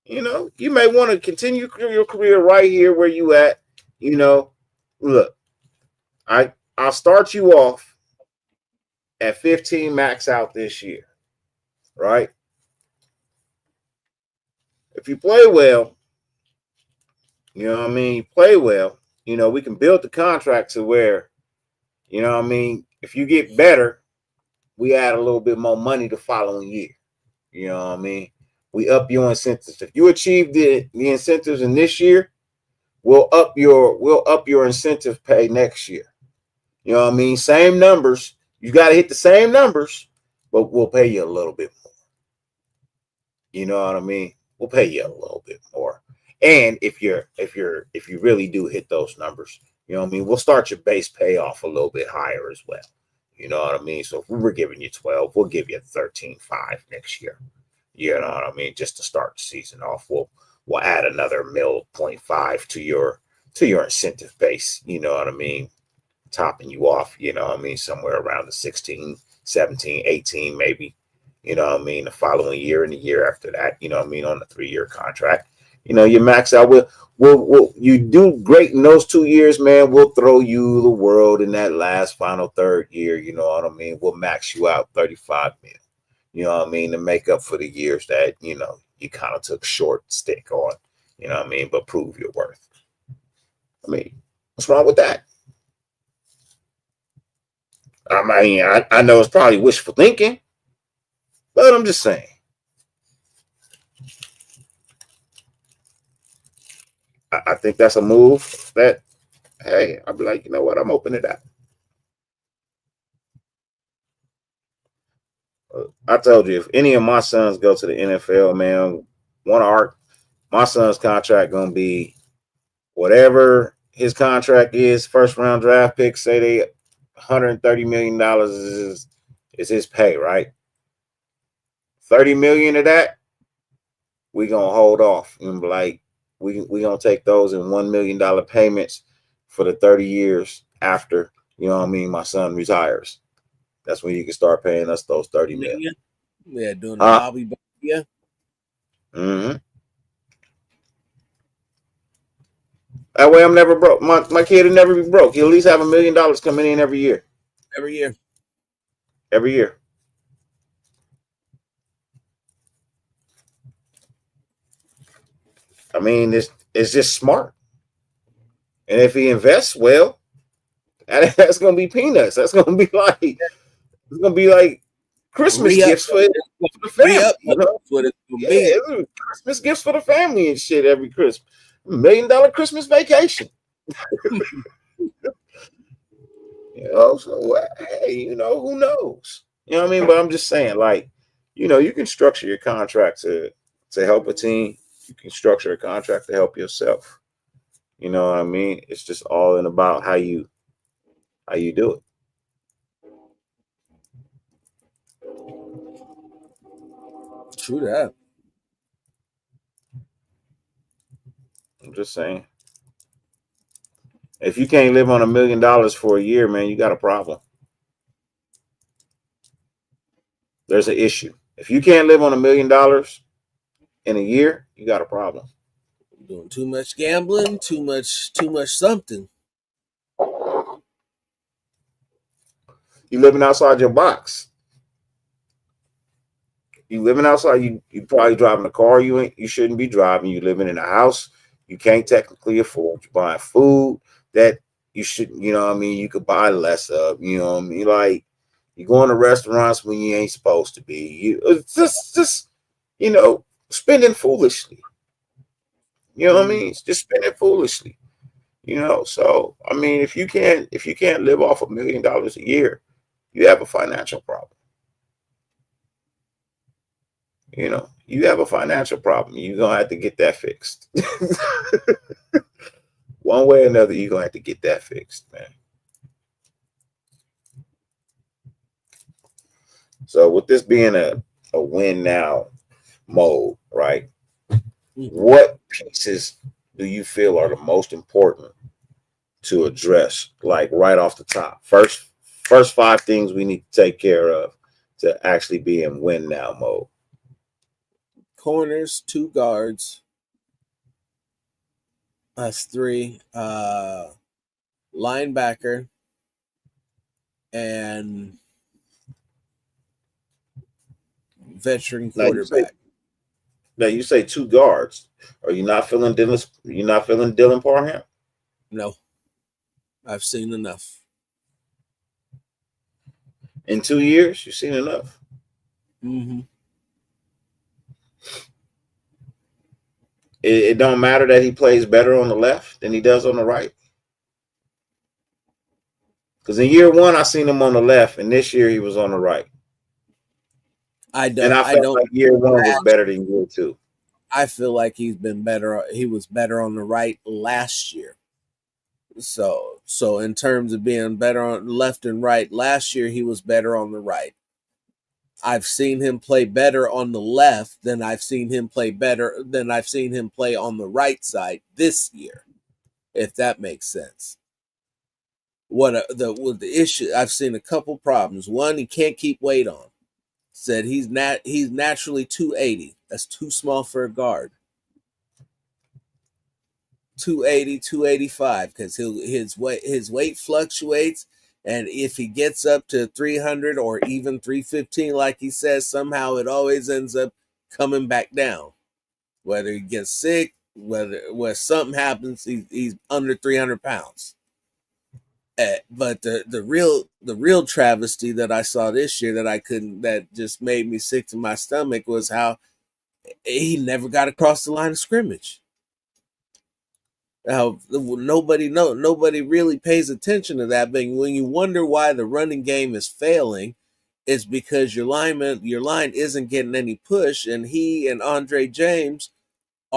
You know, you may want to continue your career right here where you at. You know, look, I'll start you off at 15 max out this year, right? If you play well, you know what I mean, play well, you know, we can build the contract to where, you know what I mean, if you get better, we add a little bit more money the following year. You know what I mean? We up your incentives. If you achieve the incentives in this year, we'll up your incentive pay next year. You know what I mean? Same numbers. You got to hit the same numbers, but we'll pay you a little bit more. You know what I mean? We'll pay you a little bit more. And if you really do hit those numbers, you know what I mean? We'll start your base pay off a little bit higher as well. You know what I mean? So if we were giving you 12, we'll give you 13.5 next year. You know what I mean? Just to start the season off, we'll add another 0.5 to your incentive base. You know what I mean? Topping you off, you know what I mean? Somewhere around the 16, 17, 18, maybe. You know what I mean? The following year and the year after that, you know what I mean? On the 3-year contract, you know, you max out. We'll you do great in those 2 years, man. We'll throw you the world in that last final third year. You know what I mean? We'll max you out 35 mil. You know what I mean? To make up for the years that, you know, you kind of took short stick on, you know what I mean? But prove your worth. I mean, what's wrong with that? I mean, I know it's probably wishful thinking, but I'm just saying. I think that's a move that, hey, I'll be like, you know what? I'm open to that. I told you, if any of my sons go to the NFL, man, one of My son's contract gonna be whatever his contract is. First round draft pick, say they $130 million is his pay, right? 30 million of that, we gonna hold off and be like, we gonna take those in $1 million payments for the 30 years after, you know what I mean, my son retires. That's when you can start paying us those 30 million. Yeah, doing the Bobby. Yeah. Mm-hmm. That way I'm never broke. My kid will never be broke. He'll at least have $1 million coming in every year. Every year. Every year. I mean, it's just smart. And if he invests well, that's gonna be peanuts. That's gonna be like Christmas gifts for the family. You know? What it's gonna be. Christmas gifts for the family and shit every Christmas. $1 million Christmas vacation. You know, so hey, you know, who knows? You know what I mean? But I'm just saying, like, you know, you can structure your contract to help a team. You can structure a contract to help yourself. You know what I mean? It's just all in about how you do it. True that. I'm just saying. If you can't live on $1 million for a year, man, you got a problem. There's an issue. If you can't live on $1 million in a year, you got a problem. Doing too much gambling, too much something. You living outside your box. You living outside. You probably driving a car you shouldn't be driving. You living in a house you can't technically afford. You buying food that you shouldn't. You know what I mean? You could buy less of. You know what I mean? Like you going to restaurants when you ain't supposed to be. It's just you know, spending foolishly. You know what I mean? It's just spending foolishly. You know, so I mean, if you can't live off $1 million a year, you have a financial problem. You know, you have a financial problem. You're gonna have to get that fixed. One way or another, you're gonna have to get that fixed, man. So with this being a win now mode, right? What pieces do you feel are the most important to address, like right off the top? First 5 things we need to take care of to actually be in win now mode. Corners, 2 guards. That's 3. Linebacker and veteran quarterback. Now you say 2 guards. Are you not feeling Dylan? You're not feeling Dylan Parham? No, I've seen enough. In 2 years, you've seen enough. Mm-hmm. It don't matter that he plays better on the left than he does on the right. Because in year 1, I seen him on the left, and this year he was on the right. I felt like year 1 was better than year 2. I feel like he's been better. He was better on the right last year. So in terms of being better on left and right, last year he was better on the right. I've seen him play better on the left than I've seen him play on the right side this year, if that makes sense. The issue, I've seen a couple problems. One, he can't keep weight on. Said he's naturally 280. That's too small for a guard. 280, 285, because his weight fluctuates, and if he gets up to 300 or even 315, like he says, somehow it always ends up coming back down. Whether he gets sick, where something happens, he's under 300 pounds. But the real travesty that I saw this year that just made me sick to my stomach was how he never got across the line of scrimmage. How nobody really pays attention to that. But when you wonder why the running game is failing, it's because your line isn't getting any push, and he and Andre James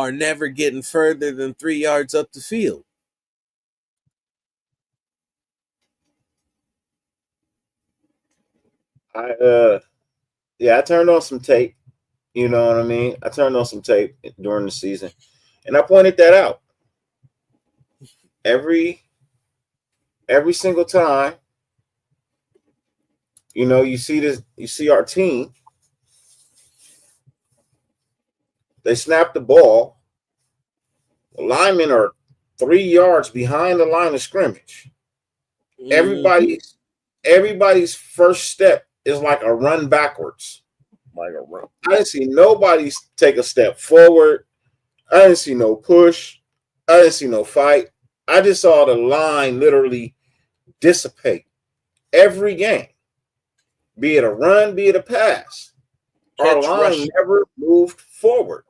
are never getting further than 3 yards up the field. I turned on some tape. You know what I mean? I turned on some tape during the season, and I pointed that out. Every single time, you see our team. They snap the ball. The linemen are 3 yards behind the line of scrimmage. Everybody's first step is like a run backwards. Like a run. I didn't see nobody take a step forward. I didn't see no push. I didn't see no fight. I just saw the line literally dissipate every game, be it a run, be it a pass. Our line never moved forward.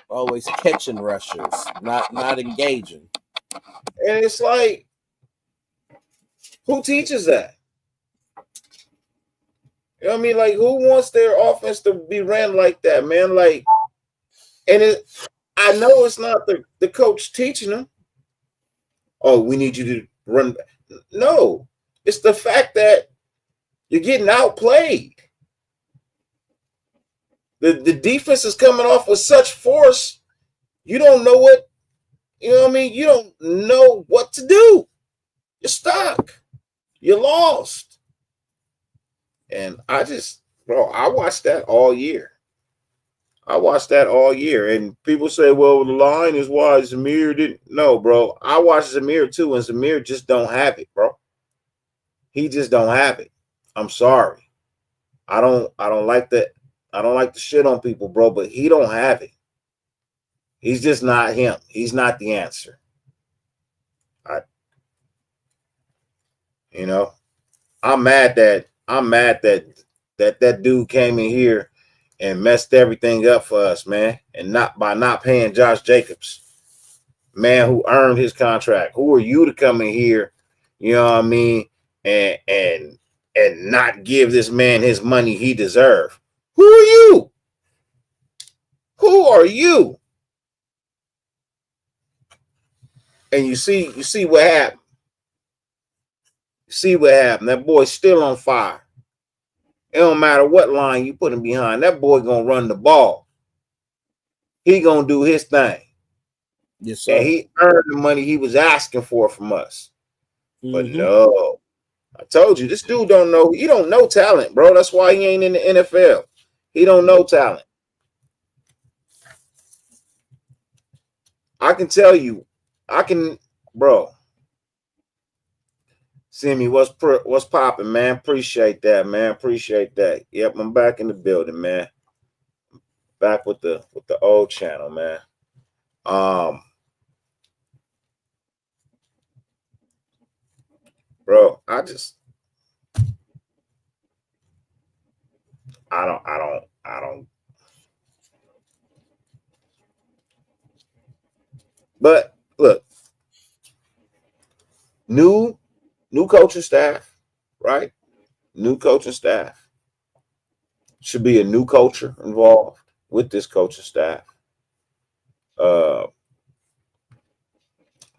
Always catching rushers, not engaging. And it's like, who teaches that? You know what I mean? Like, who wants their offense to be ran like that, man? Like, I know it's not the coach teaching them. Oh, we need you to run. No, it's the fact that you're getting outplayed. The defense is coming off with such force, you don't know what, you know what I mean? You don't know what to do. You're stuck. You're lost. And I watched that all year. And people say, well, the line is why Zamir didn't. No, bro. I watched Zamir too, and Zamir just don't have it, bro. He just don't have it. I'm sorry. I don't like that. I don't like to shit on people, bro, but he don't have it. He's just not him. He's not the answer. I'm mad that dude came in here and messed everything up for us, man. And not paying Josh Jacobs, man, who earned his contract. Who are you to come in here, you know what I mean, and not give this man his money he deserves? Who are you? Who are you? And you see what happened. See what happened. That boy's still on fire. It don't matter what line you put him behind. That boy gonna run the ball. He gonna do his thing. Yes, sir. And he earned the money he was asking for from us. Mm-hmm. But no, I told you, this dude don't know. He don't know talent, bro. That's why he ain't in the NFL. He don't know talent. I can tell you, bro. Simi, what's popping, man? Appreciate that, man. Appreciate that. Yep, I'm back in the building, man. Back with the old channel, man. Bro, I don't. But look, new coaching staff, right? New coaching staff. Should be a new culture involved with this coaching staff.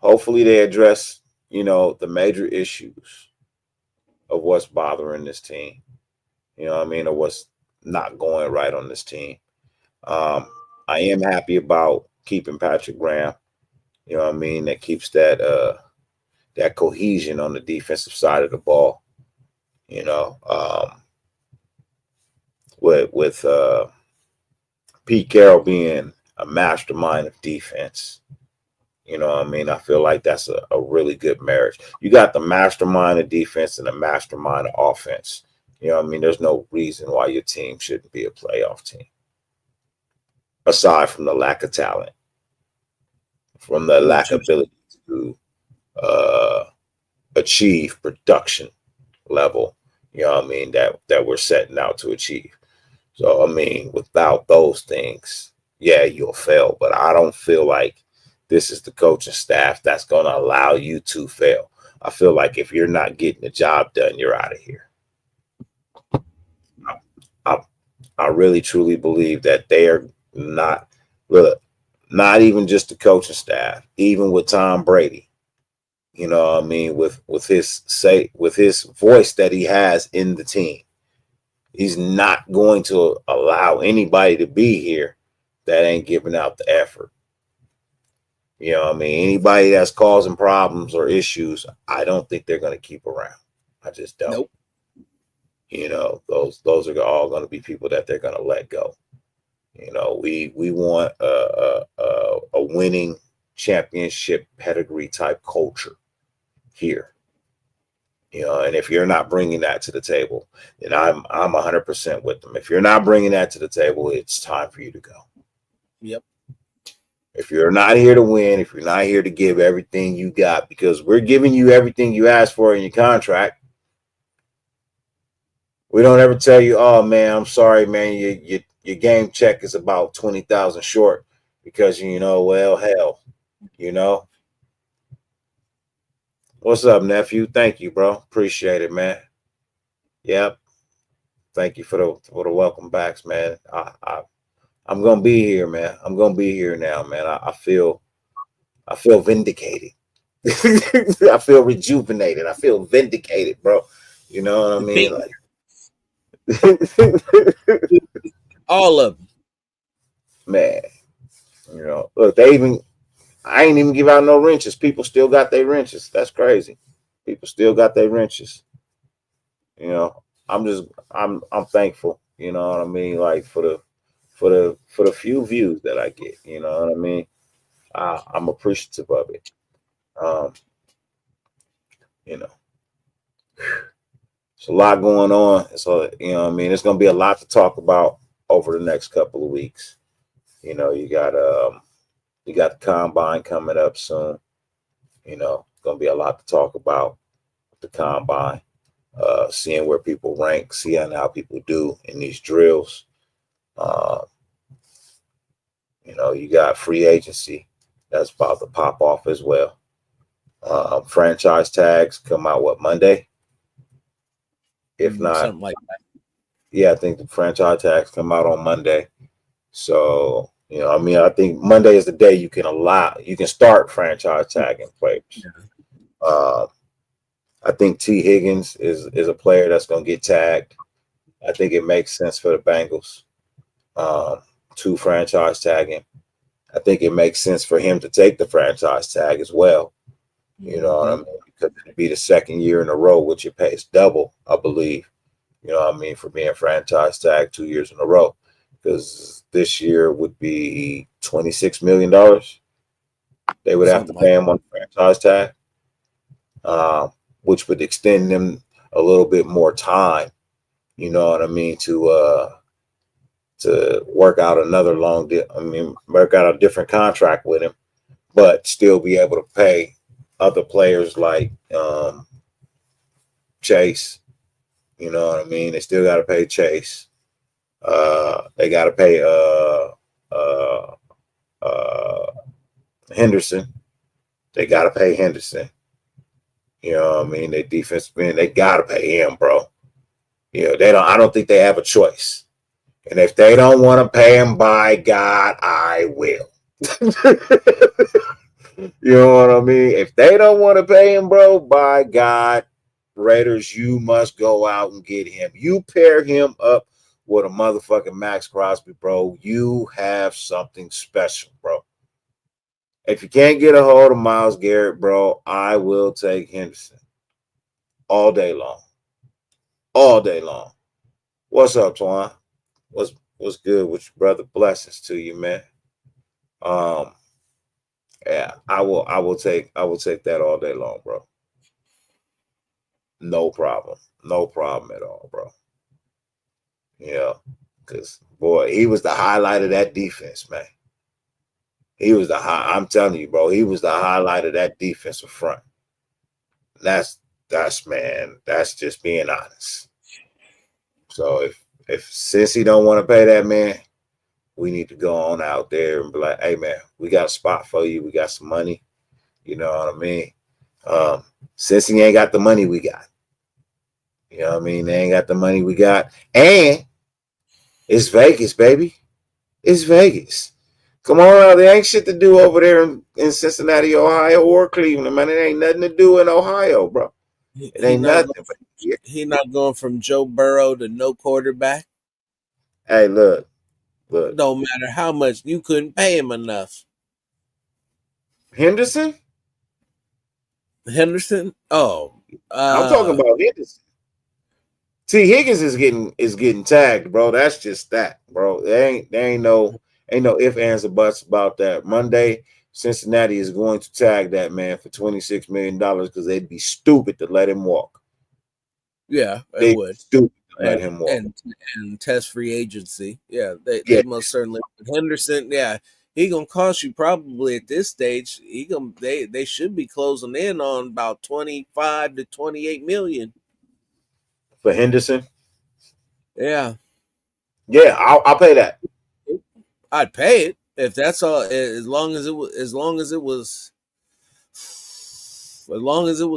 Hopefully they address, the major issues of what's bothering this team. You know what I mean? Or what's not going right on this team. I am happy about keeping Patrick Graham. You know what I mean? That keeps that cohesion on the defensive side of the ball. With Pete Carroll being a mastermind of defense. You know what I mean? I feel like that's a really good marriage. You got the mastermind of defense and the mastermind of offense. You know what I mean? There's no reason why your team shouldn't be a playoff team. Aside from the lack of talent. From the lack of ability to achieve production level, you know what I mean, that we're setting out to achieve. So, I mean, without those things, yeah, you'll fail. But I don't feel like this is the coaching staff that's going to allow you to fail. I feel like if you're not getting the job done, you're out of here. I really, truly believe that they are Not look, not even just the coaching staff, even with Tom Brady. You know what I mean? With his voice that he has in the team. He's not going to allow anybody to be here that ain't giving out the effort. You know what I mean? Anybody that's causing problems or issues, I don't think they're going to keep around. I just don't. Nope. You know, those are all going to be people that they're going to let go. You know, we want a winning championship pedigree type culture here. You know, and if you're not bringing that to the table, then I'm 100% with them. If you're not bringing that to the table, it's time for you to go. Yep. If you're not here to win, if you're not here to give everything you got, because we're giving you everything you asked for in your contract. We don't ever tell you, oh man, I'm sorry, man, your game check is about 20,000 short because well, hell, What's up, nephew? Thank you, bro. Appreciate it, man. Yep. Thank you for the welcome backs, man. I'm gonna be here, man. I'm gonna be here now, man. I feel vindicated. I feel rejuvenated. I feel vindicated, bro. You know what I mean? Like all of them. Man. Look, I ain't even give out no wrenches. People still got their wrenches. That's crazy. People still got their wrenches. I'm thankful. You know what I mean? Like for the few views that I get. You know what I mean? I'm appreciative of it. There's a lot going on. So it's gonna be a lot to talk about over the next couple of weeks. You got the combine coming up soon. Gonna be a lot to talk about with the combine. Seeing where people rank, seeing how people do in these drills. You got free agency that's about to pop off as well. Franchise tags come out Monday? If not, something like that. Yeah, I think the franchise tags come out on Monday. So I think Monday is the day you can start franchise tagging players. Yeah. I think T. Higgins is a player that's going to get tagged. I think it makes sense for the Bengals to franchise tag him. I think it makes sense for him to take the franchise tag as well. You know what I mean? Because it'd be the second year in a row, which it pays double, I believe. You know what I mean? For being franchise tag 2 years in a row. Because this year would be $26 million. They would have to pay him on the franchise tag, which would extend them a little bit more time, you know what I mean, to work out work out a different contract with him, but still be able to pay other players like Chase. You know what I mean? They still got to pay Chase. They got to pay Henderson. They got to pay Henderson. You know what I mean? Their defense man, they got to pay him, bro. I don't think they have a choice. And if they don't want to pay him, by God, I will. You know what I mean? If they don't want to pay him, bro, by God, Raiders, you must go out and get him. You pair him up with a motherfucking Max Crosby, bro. You have something special, bro. If you can't get a hold of Myles Garrett, bro, I will take Henderson all day long. All day long. What's up, Twan? What's good with your brother? Blessings to you, man. Yeah, I will take that all day long, bro. No problem. No problem at all, bro. Yeah, because boy, he was the highlight of that defense, man. I'm telling you, bro, he was the highlight of that defensive front. That's just being honest. So since he don't want to pay that man, we need to go on out there and be like, hey man, we got a spot for you. We got some money. You know what I mean? Since he ain't got the money we got. You know what I mean? They ain't got the money we got. And it's Vegas, baby. It's Vegas. Come on, there ain't shit to do over there in Cincinnati, Ohio, or Cleveland, man. It ain't nothing to do in Ohio, bro. It ain't nothing. He not going from Joe Burrow to no quarterback. Hey, look. Don't matter how much, you couldn't pay him enough. Henderson? Oh, I'm talking about Henderson. T. Higgins is getting tagged, bro. That's just that, bro. There ain't no ifs, ands, or buts about that. Monday, Cincinnati is going to tag that man for $26 million because they'd be stupid to let him walk. Yeah, they would. Stupid to let him walk. And test free agency. Yeah, they most certainly. Henderson, yeah, he gonna cost you probably at this stage. They should be closing in on about 25 to 28 million For Henderson? Yeah. Yeah, I'll pay that. I'd pay it if that's all. As long as it was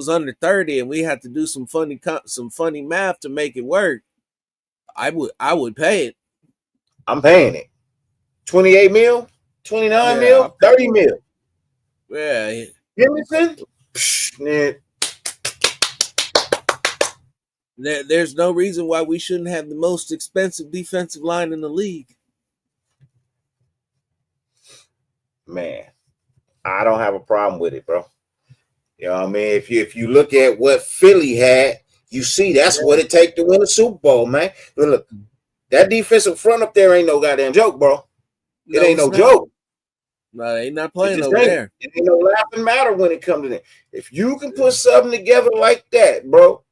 under 30, and we had to do some funny math to make it work. I would pay it. I'm paying it. 28 mil, 29 mil, 30 mil. Yeah. Henderson? Man. There's no reason why we shouldn't have the most expensive defensive line in the league. Man, I don't have a problem with it, bro. You know what I mean? If you look at what Philly had, you see that's what it takes to win a Super Bowl, man. Look, that defensive front up there ain't no goddamn joke, bro. It ain't no joke. No, they ain't not playing over there. It ain't no laughing matter when it comes to that. If you can put something together like that, bro,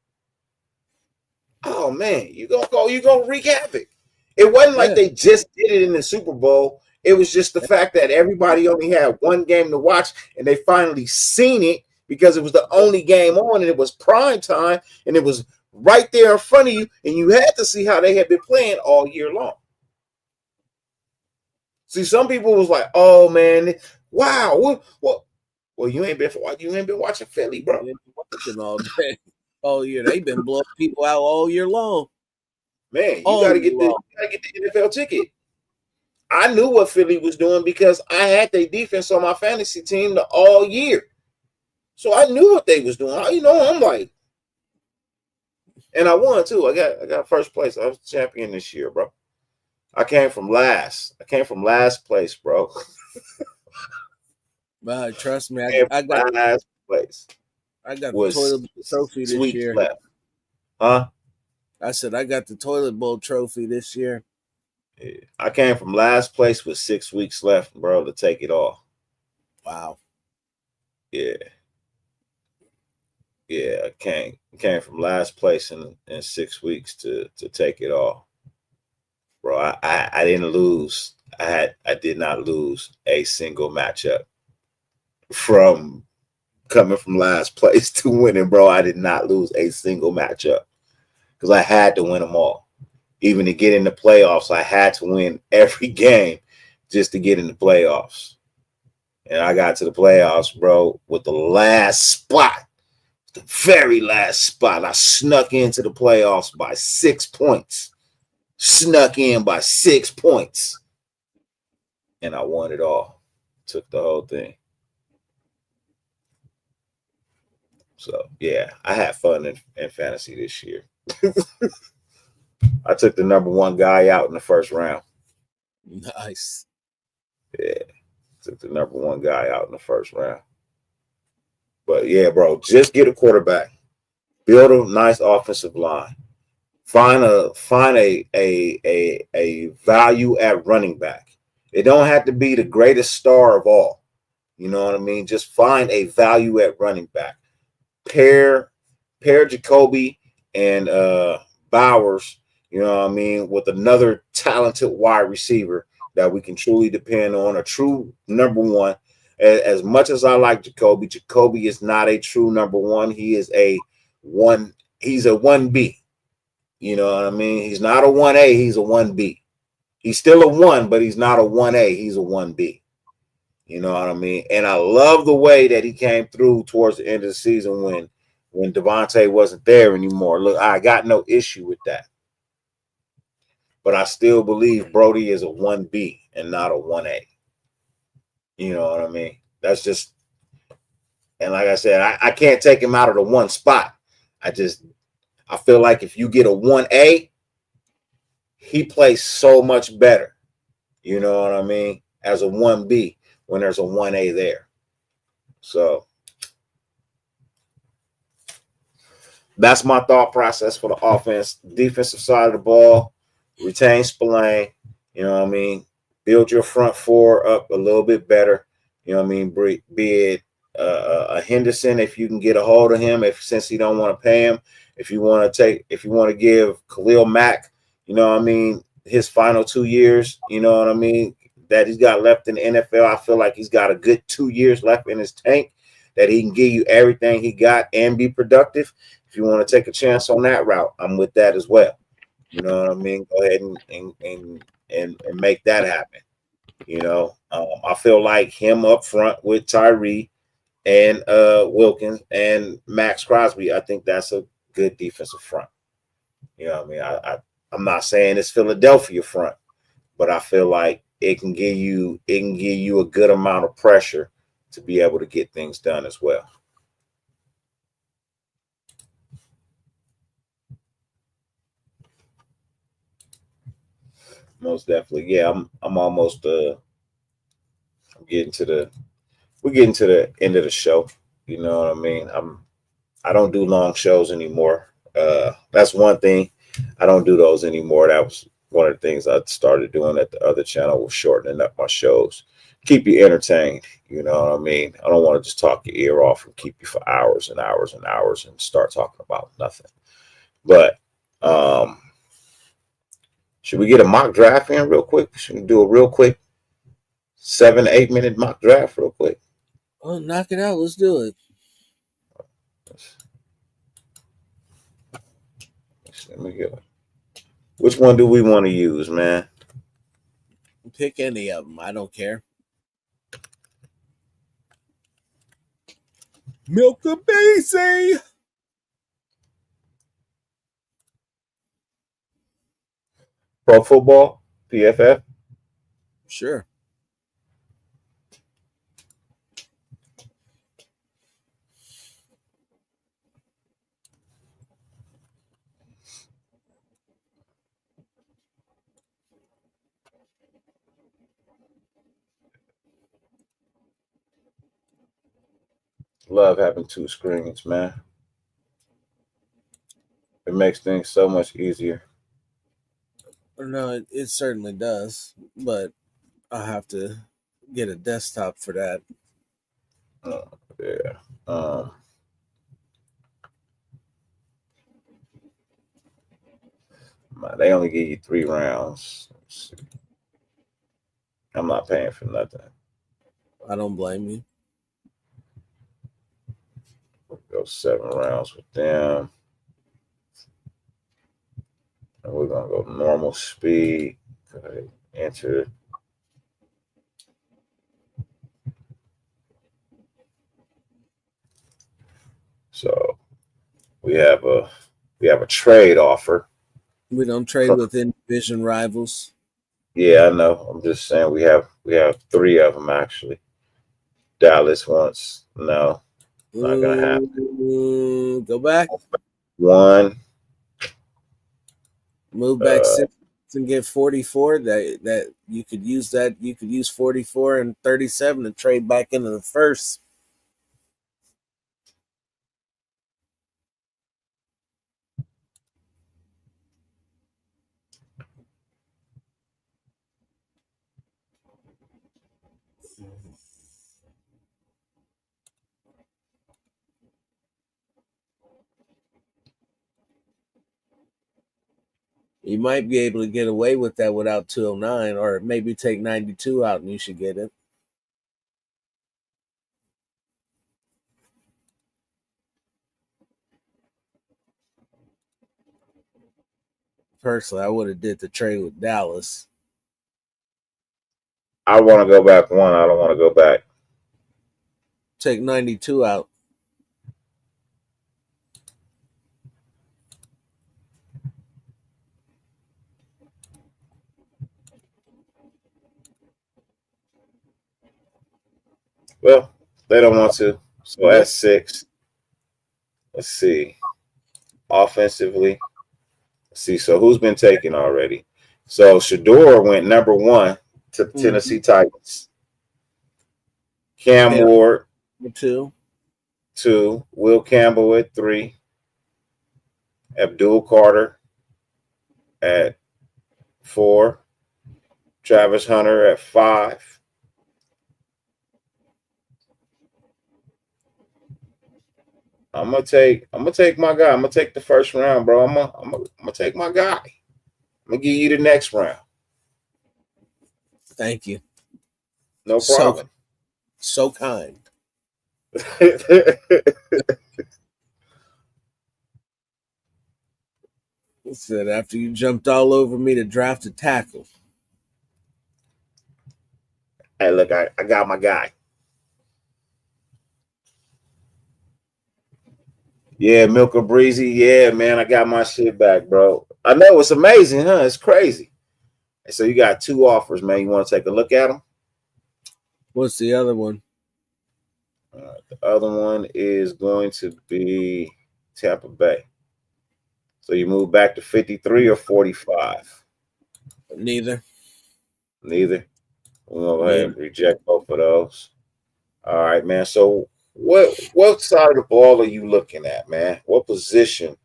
oh man, you gonna wreak havoc. It wasn't like they just did it in the Super Bowl. It was just the fact that everybody only had one game to watch, and they finally seen it because it was the only game on, and it was prime time, and it was right there in front of you, and you had to see how they had been playing all year long. See, some people was like, "Oh man, wow, what? Well, you ain't been watching Philly, bro. You ain't been watching all day, all year. They've been blowing people out all year long. Man, you gotta get the NFL ticket. I knew what Philly was doing because I had their defense on my fantasy team all year, so I knew what they was doing. I'm like, and I won too. I got first place. I was champion this year, bro. I came from last place, bro. But trust me, I got last place. I got the toilet bowl trophy this year. Left. Huh? I said I got the toilet bowl trophy this year. Yeah. I came from last place with 6 weeks left, bro, to take it all. Wow. Yeah. Yeah, I came from last place in 6 weeks to take it all. Bro, I didn't lose. I did not lose a single matchup from coming from last place to winning, bro. I did not lose a single matchup because I had to win them all. Even to get in the playoffs, I had to win every game just to get in the playoffs. And I got to the playoffs, bro, with the last spot, the very last spot. I snuck into the playoffs by 6 points. Snuck in by 6 points. And I won it all. Took the whole thing. So, yeah, I had fun in fantasy this year. I took the number one guy out in the first round. Nice. Yeah, took the number one guy out in the first round. But, yeah, bro, just get a quarterback. Build a nice offensive line. Find a value at running back. It don't have to be the greatest star of all. You know what I mean? Just find a value at running back. Pair Jacoby and Bowers, you know what I mean, with another talented wide receiver that we can truly depend on, a true number one. As much as I like Jacoby is not a true number one. He is he's a 1B. You know what I mean? He's not a 1A, he's a 1B. He's still a 1, but he's not a 1A, he's a 1B. You know what I mean? And I love the way that he came through towards the end of the season when Devontae wasn't there anymore. Look, I got no issue with that. But I still believe Brody is a 1B. and not a 1A. You know what I mean? That's just, and like I said, I can't take him out of the one spot. I feel like if you get a 1A, he plays so much better. You know what I mean? As a 1B when there's a 1A there. So that's my thought process for the offense. Defensive side of the ball, retain Spillane. You know what I mean? Build your front four up a little bit better. You know what I mean? Be it a Henderson if you can get a hold of him. Since you don't want to pay him, if you want to give Khalil Mack, you know what I mean, his final 2 years, you know what I mean, that he's got left in the NFL. I feel like he's got a good 2 years left in his tank that he can give you everything he got and be productive. If you want to take a chance on that route, I'm with that as well. You know what I mean? Go ahead and make that happen. You know, I feel like him up front with Tyree and Wilkins and Max Crosby. I think that's a good defensive front. You know what I mean? I'm not saying it's Philadelphia front, but I feel like it can give you a good amount of pressure to be able to get things done as well. Most definitely. Yeah, I'm almost we're getting to the end of the show. You know what I mean? I don't do long shows anymore. That's one thing. I don't do those anymore. That was one of the things I started doing at the other channel, was shortening up my shows. Keep you entertained. You know what I mean? I don't want to just talk your ear off and keep you for hours and hours and hours and start talking about nothing. But should we get a mock draft in real quick? Should we do a real quick 7 to 8 minute mock draft real quick? Oh, knock it out. Let's do it. Let me get it. Which one do we want to use, man? Pick any of them. I don't care. Milk the BC. Pro Football, PFF. Sure. Love having two screens, man. It makes things so much easier. No, it certainly does, but I have to get a desktop for that. Yeah. They only give you 3 rounds. I'm not paying for nothing. I don't blame you. We'll go 7 rounds with them. And we're going to go normal speed. Okay, enter. So we have a trade offer. We don't trade with in-division rivals. Yeah, I know. I'm just saying we have 3 of them actually. Dallas wants no. Not gonna happen. Go back. 1. Move back 6 and get 44. That you could use that. You could use 44 and 37 to trade back into the first. You might be able to get away with that without 209, or maybe take 92 out and you should get it. Personally, I would have did the trade with Dallas. I want to go back 1. I don't want to go back. Take 92 out. Well, they don't want to. So at 6, let's see. Offensively, let's see. So who's been taken already? So Shador went number 1 to the Tennessee Titans. Cam Ward, 2. 2. Will Campbell at 3. Abdul Carter at 4. Travis Hunter at 5. I'm gonna take my guy. I'm gonna take the first round, bro. I'm gonna take my guy. I'm gonna give you the next round. Thank you. No problem. So kind. Said after you jumped all over me to draft a tackle. Hey, look, I got my guy. Yeah, Milka Breezy. Yeah, man, I got my shit back, bro. I know it's amazing, huh? It's crazy. And so you got 2 offers, man. You want to take a look at them? What's the other one? The other one is going to be Tampa Bay. So you move back to 53 or 45? Neither. Neither. We'll go ahead and reject both of those. All right, man. So what side of the ball are you looking at, man? What position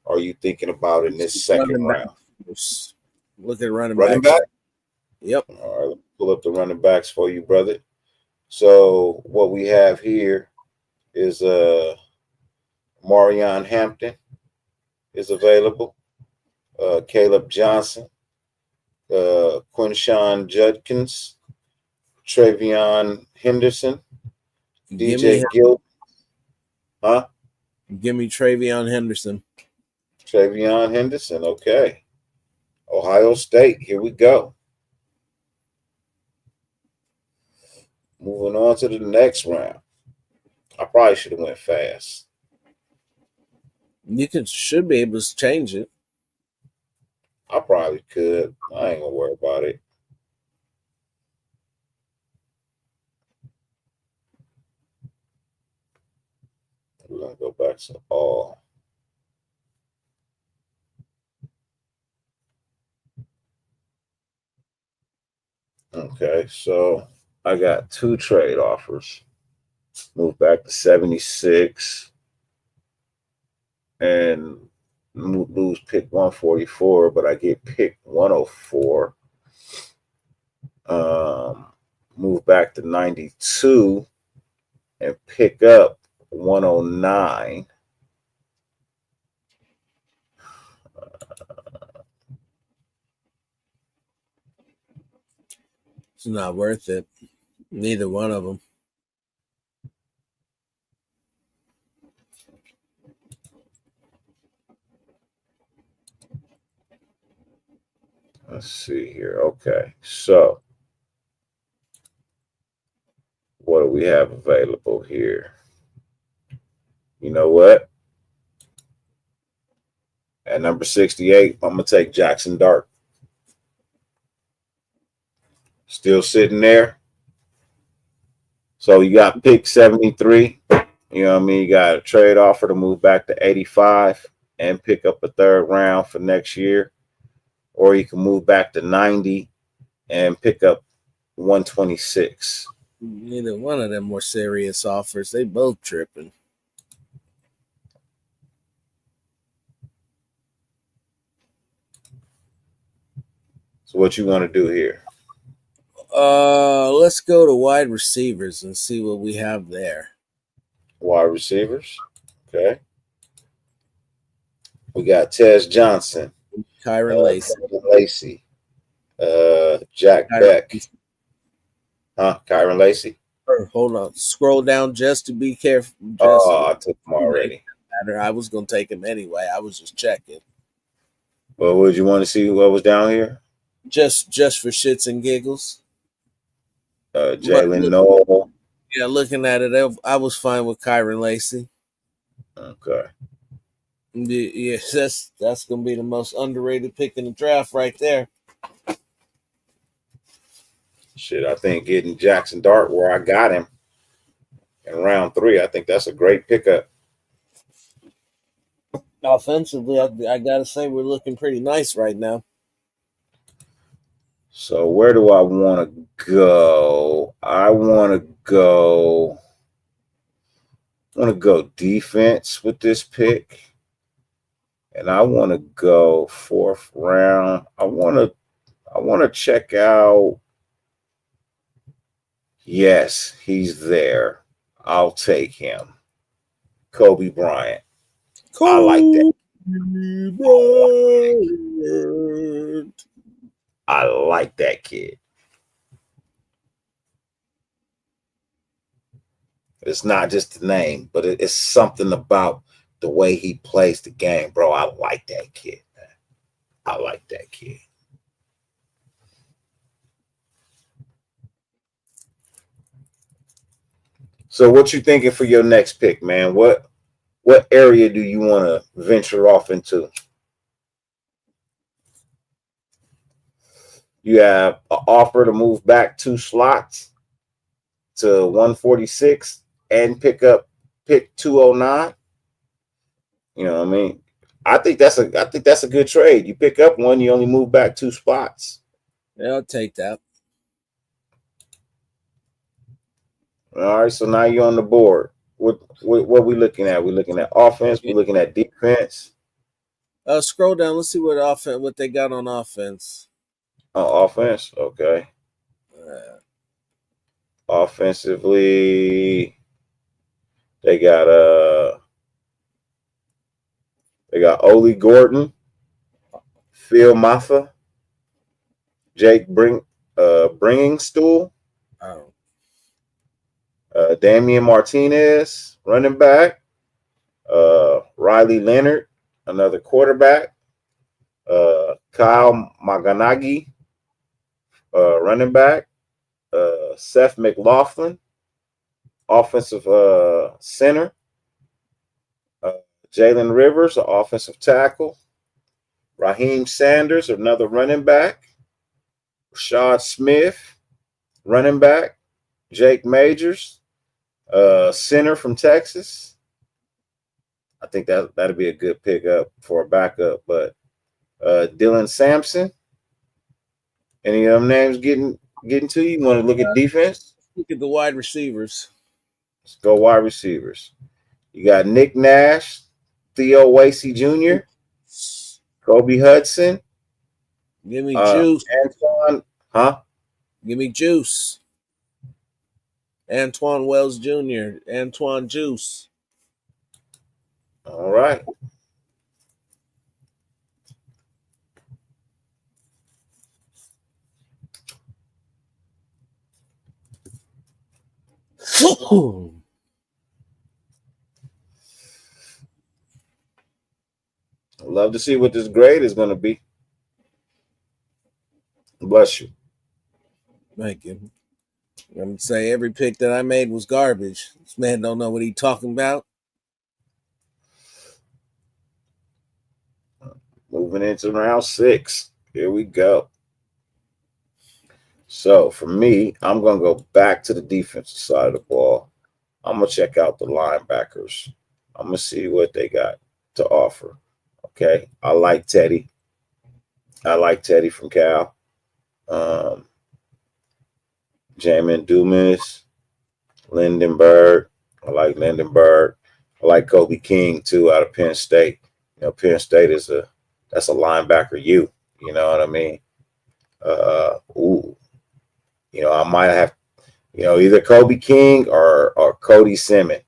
are you thinking about in this second round? Look at running back. Yep. All right, let's pull up the running backs for you, brother. So what we have here is Marion Hampton is available. Caleb Johnson, Quinshawn Judkins, Travion Henderson, DJ Gill. Huh? Give me Travion Henderson. Travion Henderson, okay. Ohio State, here we go. Moving on to the next round. I probably should have went fast. You should be able to change it. I probably could. I ain't gonna worry about it. We're gonna go back to all. Okay, so I got 2 trade offers. Move back to 76 and lose pick 144, but I get pick 104. Move back to 92 and pick up 109. It's not worth it. Neither one of them. Let's see here. Okay, so what do we have available here? You know what? At number 68, I'm going to take Jackson Dart. Still sitting there. So you got pick 73. You know what I mean? You got a trade offer to move back to 85 and pick up a 3rd round for next year. Or you can move back to 90 and pick up 126. Neither one of them were serious offers. They both tripping. So what you want to do here? Let's go to wide receivers and see what we have there. Wide receivers. Okay. We got Tez Johnson. Kyron Lacy. Jack Beck. Huh? Kyron Lacy? Hold on. Scroll down just to be careful. I took him already. I was going to take him anyway. I was just checking. Well, would you want to see what was down here? Just for shits and giggles. Jalen Noel. Yeah, looking at it, I was fine with Kyron Lacy. Okay. Yes, that's going to be the most underrated pick in the draft right there. Shit, I think getting Jackson Dart where I got him in round 3. I think that's a great pickup. Offensively, I gotta say we're looking pretty nice right now. So where do I want to go? I want to go defense with this pick. And I want to go 4th round. I want to check out. Yes, he's there. I'll take him. Kobe Bryant. I like that. I like that kid. It's not just the name, but it's something about the way he plays the game, bro. I like that kid, man. I like that kid. So what you thinking for your next pick, man? What area do you want to venture off into? You have an offer to move back 2 slots to 146 and pick up pick 209. You know what I mean? I think that's a good trade. You pick up one, you only move back 2 spots. Yeah, I'll take that. All right, so now you're on the board. What we looking at? We're looking at offense. We're looking at defense. Scroll down. Let's see what they got on offense. Offense, okay. Offensively, they got Oli Gordon, Phil Maffa, Jake Bringingstool, Damian Martinez, running back, Riley Leonard, another quarterback, Kyle Maganagi, running back, Seth McLaughlin, offensive center, Jalen Rivers, an offensive tackle, Raheem Sanders, another running back, Rashad Smith, running back, Jake Majors, center from Texas. I think that'd be a good pickup for a backup. But Dylan Sampson, any of them names getting to you? You want to look at defense? Look at the wide receivers. Let's go wide receivers. You got Nick Nash, Theo Wasey Jr., Kobe Hudson. Give me Juice. Antoine, huh? Give me Juice. Antoine Wells Jr., Antoine Juice. All right. I'd love to see what this grade is going to be. Bless you. Thank you. I'm going to say every pick that I made was garbage. This man don't know what he's talking about. Moving into round 6. Here we go. So for me, I'm going to go back to the defensive side of the ball. I'm going to check out the linebackers. I'm going to see what they got to offer. Okay. I like Teddy. I like Teddy from Cal. Jamin Dumas, Lindenberg. I like Lindenberg. I like Kobe King too out of Penn State. You know, Penn State that's a linebacker you know what I mean? You know, I might have, either Kobe King or Cody Simmons.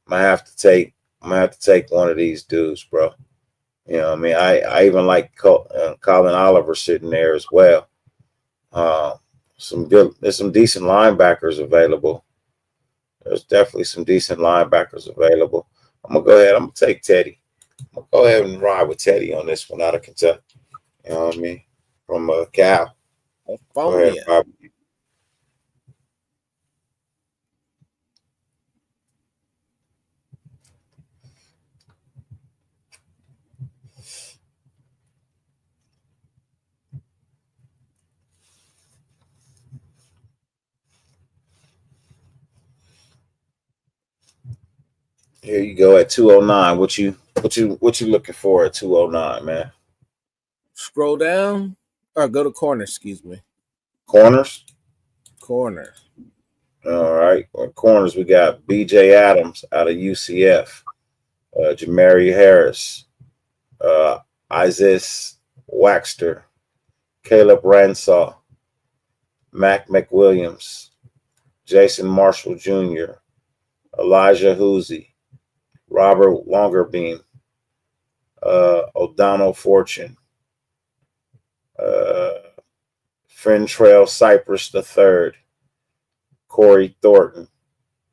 I might have to take one of these dudes, bro. You know what I mean? I even like Colin Oliver sitting there as well. There's some decent linebackers available. There's definitely some decent linebackers available. I'm going to go ahead. I'm going to take Teddy. I'm going to go ahead and ride with Teddy on this one out of Kentucky. You know what I mean? From Cal. Go ahead, Bobby. Here you go at 209. What you looking for at 209, man? Scroll down or go to corner, excuse me. Corners. Corner. All right. On corners, we got BJ Adams out of UCF, Jamari Harris, Isaiah Waxter, Caleb Ransaw, Mac McWilliams, Jason Marshall Jr., Elijah Hoosie, Robert Longerbeam, O'Donnell Fortune, Fentrell Cypress III, Corey Thornton.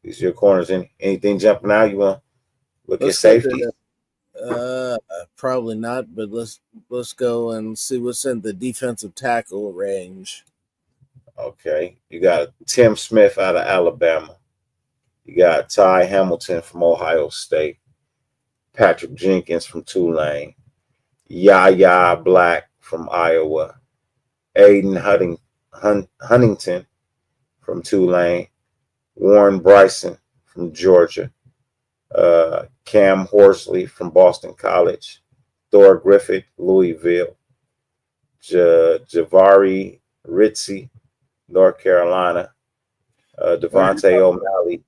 These are your corners. Anything jumping out? You want to look at safety? Probably not, but let's go and see what's in the defensive tackle range. Okay. You got Tim Smith out of Alabama. You got Ty Hamilton from Ohio State. Patrick Jenkins from Tulane. Yahya Black from Iowa. Aiden Huntington from Tulane. Warren Bryson from Georgia. Cam Horsley from Boston College. Thor Griffith, Louisville. Javari Ritzy, North Carolina. Devontae O'Malley.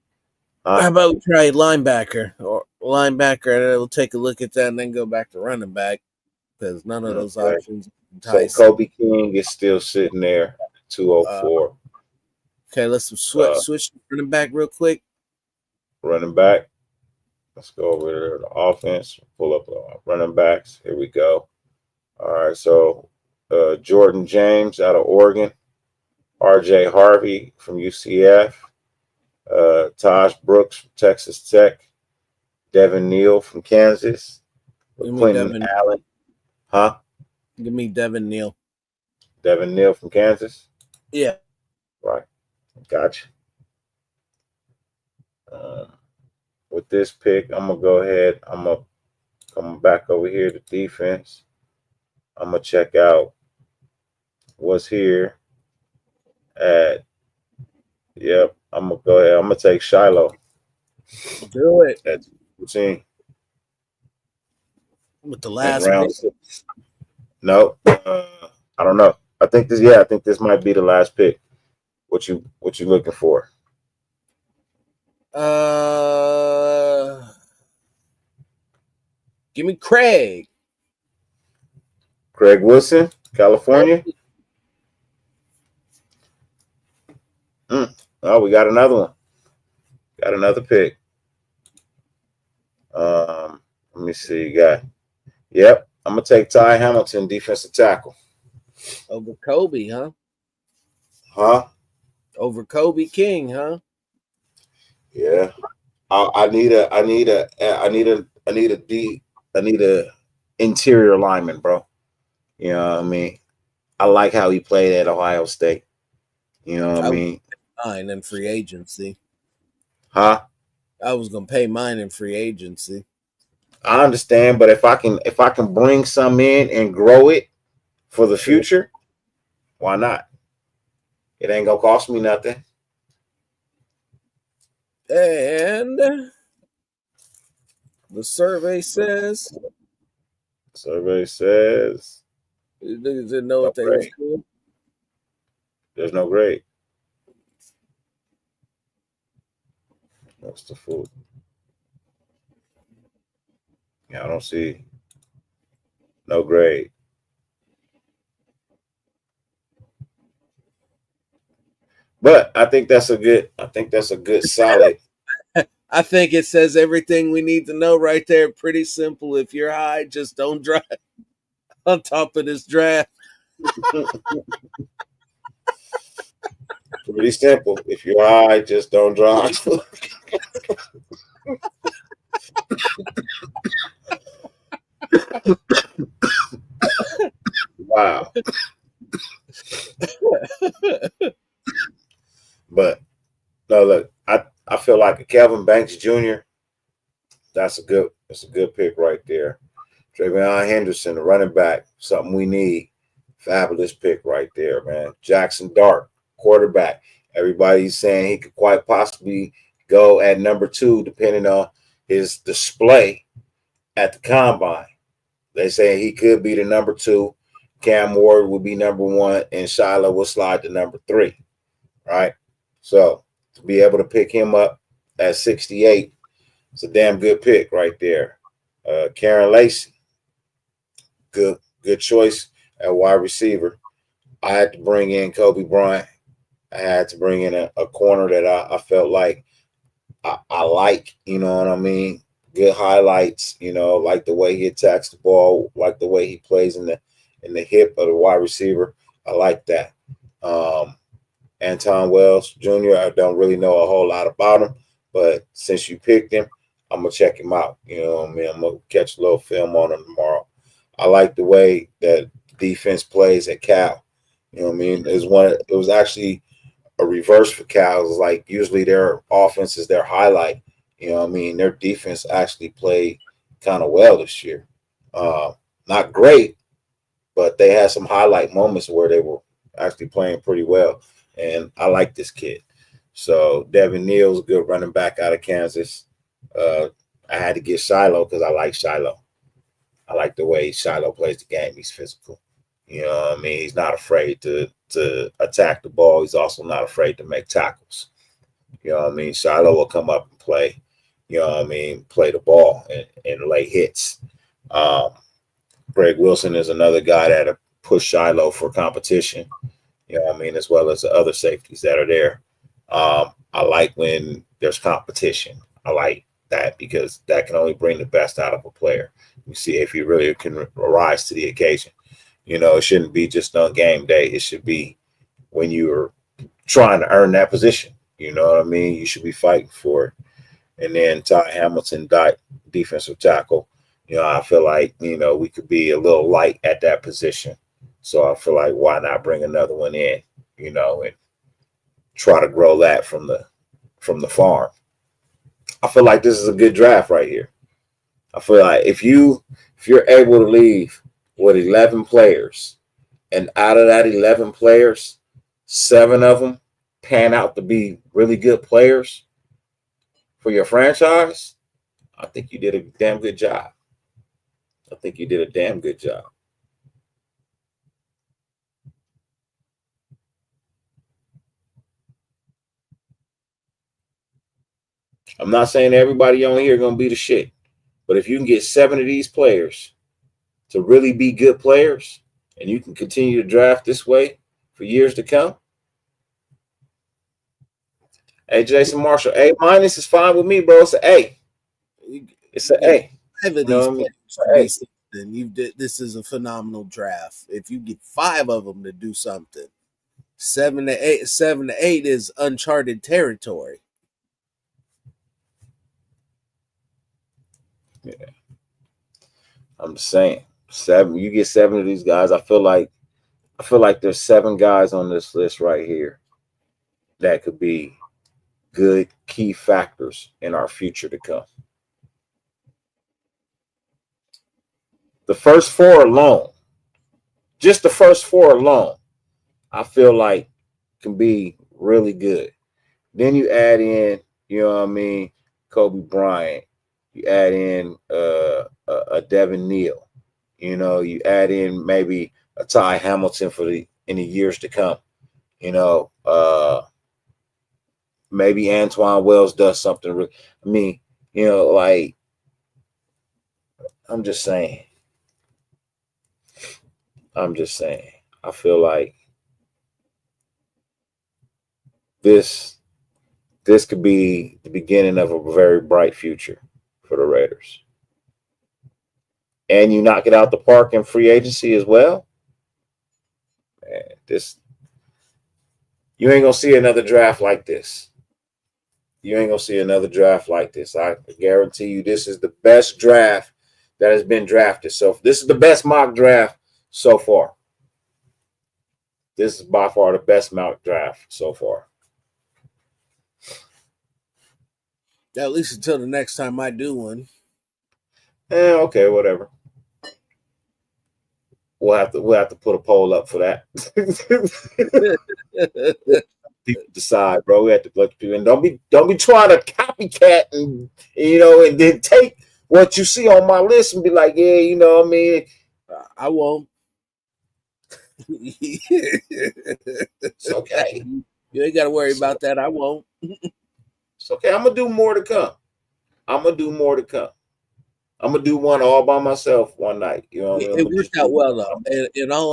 How about we try linebacker and we'll take a look at that and then go back to running back because none of those options. So Kobe King is still sitting there, 204. Okay, let's switch to running back real quick. Running back. Let's go over there to the offense. Pull up running backs. Here we go. All right, so Jordan James out of Oregon. RJ Harvey from UCF. Taj Brooks from Texas Tech. Devin Neal from Kansas. Quentin Allen. Huh? Give me Devin Neal. Devin Neal from Kansas? Yeah. Right. Gotcha. With this pick, I'm going to go ahead. I'm going to come back over here to defense. I'm going to check out what's here at, yep, I'm going to go ahead. I'm going to take Shiloh. Do it. That's routine. With the last round 6. No, I don't know. I think this might be the last pick. What you looking for? Give me Craig. Craig Wilson, California. Oh, we got another one. Got another pick. Let me see. Yep. I'm gonna take Ty Hamilton, defensive tackle. Over Kobe, huh? Huh? Over Kobe King, huh? Yeah. I need a interior lineman, bro. You know what I mean? I like how he played at Ohio State. You know what I mean? Mine in free agency. Huh? I was gonna pay mine in free agency. I understand, but if I can bring some in and grow it for the future, why not? It ain't gonna cost me nothing. And the survey says. Niggas didn't know what they was doing. There's no grade. What's the food? Yeah, I don't see no grade. But I think that's a good solid. I think it says everything we need to know right there. Pretty simple. If you're high, just don't drive on top of this draft. Pretty simple. If you're high, just don't drive. Wow. But no, look, I feel like a Kelvin Banks Jr. That's a good pick right there. Travion Henderson, the running back, something we need. Fabulous pick right there, man. Jackson Dart, quarterback. Everybody's saying he could quite possibly go at number 2, depending on his display at the combine. They say he could be the number 2. Cam Ward would be number 1, and Shiloh will slide to number 3. Right? So to be able to pick him up at 68, it's a damn good pick right there. Karen Lacey, good choice at wide receiver. I had to bring in Kobe Bryant. I had to bring in a corner that I felt like I like, you know what I mean? Good highlights, you know, like the way he attacks the ball, like the way he plays in the hip of the wide receiver. I like that. Anton Wells Jr., I don't really know a whole lot about him, but since you picked him, I'm going to check him out. You know what I mean? I'm going to catch a little film on him tomorrow. I like the way that defense plays at Cal. You know what I mean? It was actually a reverse for Cal. It was like usually their offense is their highlight. You know what I mean? Their defense actually played kind of well this year. Not great, but they had some highlight moments where they were actually playing pretty well. And I like this kid. So Devin Neal's a good running back out of Kansas. I had to get Shiloh because I like Shiloh. I like the way Shiloh plays the game. He's physical. You know what I mean? He's not afraid to attack the ball. He's also not afraid to make tackles. You know what I mean? Shiloh will come up and play, you know what I mean, play the ball and lay hits. Greg Wilson is another guy that'll push Shiloh for competition, you know what I mean, as well as the other safeties that are there. I like when there's competition. I like that because that can only bring the best out of a player. You see if he really can rise to the occasion. You know, it shouldn't be just on game day. It should be when you're trying to earn that position. You know what I mean? You should be fighting for it. And then Ty Hamilton, defensive tackle. You know, I feel like, you know, we could be a little light at that position. So I feel like why not bring another one in, you know, and try to grow that from the farm. I feel like this is a good draft right here. I feel like if you're able to leave with 11 players, and out of that 11 players, 7 of them pan out to be really good players for your franchise, I think you did a damn good job. I'm not saying everybody on here going to be the shit, but if you can get 7 of these players to really be good players, and you can continue to draft this way for years to come. Hey, Jason Marshall, A- is fine with me, bro. It's an A. It's an A. Five of these players to do something. This is a phenomenal draft. If you get 5 of them to do something, 7 to 8 is uncharted territory. Yeah, I'm just saying. 7. You get 7 of these guys. I feel like there's 7 guys on this list right here that could be good key factors in our future to come. The first 4 alone, just the first 4 alone, I feel like can be really good. Then you add in, you know what I mean, Kobe Bryant. You add in a Devin Neal. You know, you add in maybe a Ty Hamilton in the years to come. You know, maybe Antoine Wells does something. I mean, you know, like, I'm just saying. I feel like this could be the beginning of a very bright future for the Raiders. And you knock it out the park in free agency as well. Man, you ain't gonna see another draft like this. I guarantee you this is the best draft that has been drafted. So this is the best mock draft so far. This is by far the best mock draft so far. At least until the next time I do one. Okay, whatever. We'll have to put a poll up for that. people decide, bro. We have to let people, and don't be trying to copycat and and then take what you see on my list and be like, yeah, what I mean. I won't. It's okay. You ain't got to worry about that. I won't. It's okay. I'm gonna do more to come. I'm gonna do one all by myself one night. You know what I mean? It worked out well though. In all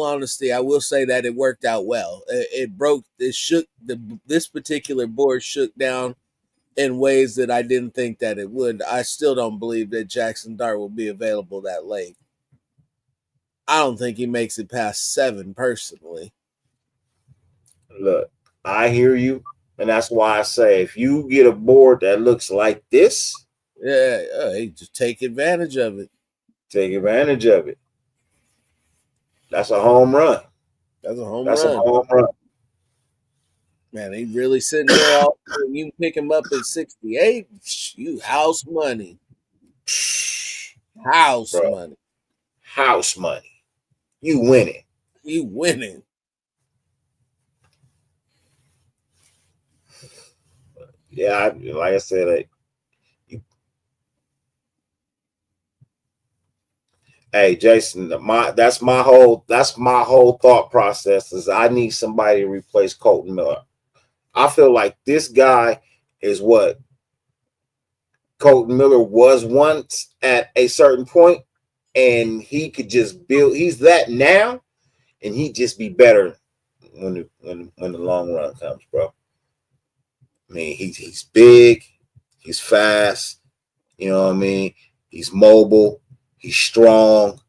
honesty, I will say that it worked out well. This particular board shook down in ways that I didn't think that it would. I still don't believe that Jackson Dart will be available that late. I don't think he makes it past 7 personally. Look, I hear you, and that's why I say if you get a board that looks like this, just take advantage of it. Take advantage of it. That's a home run. That's a home run. Man, he really sitting there. You can pick him up at 68. You house money. House money. House money. You winning. You winning. Yeah, like I said, hey Jason, that's my whole thought process is I need somebody to replace Kolton Miller. I feel like this guy is what Kolton Miller was once at a certain point, and he could just build. He's that now, and he'd just be better when the long run comes, bro. I mean, he's big, he's fast, you know what I mean? He's mobile, he's strong,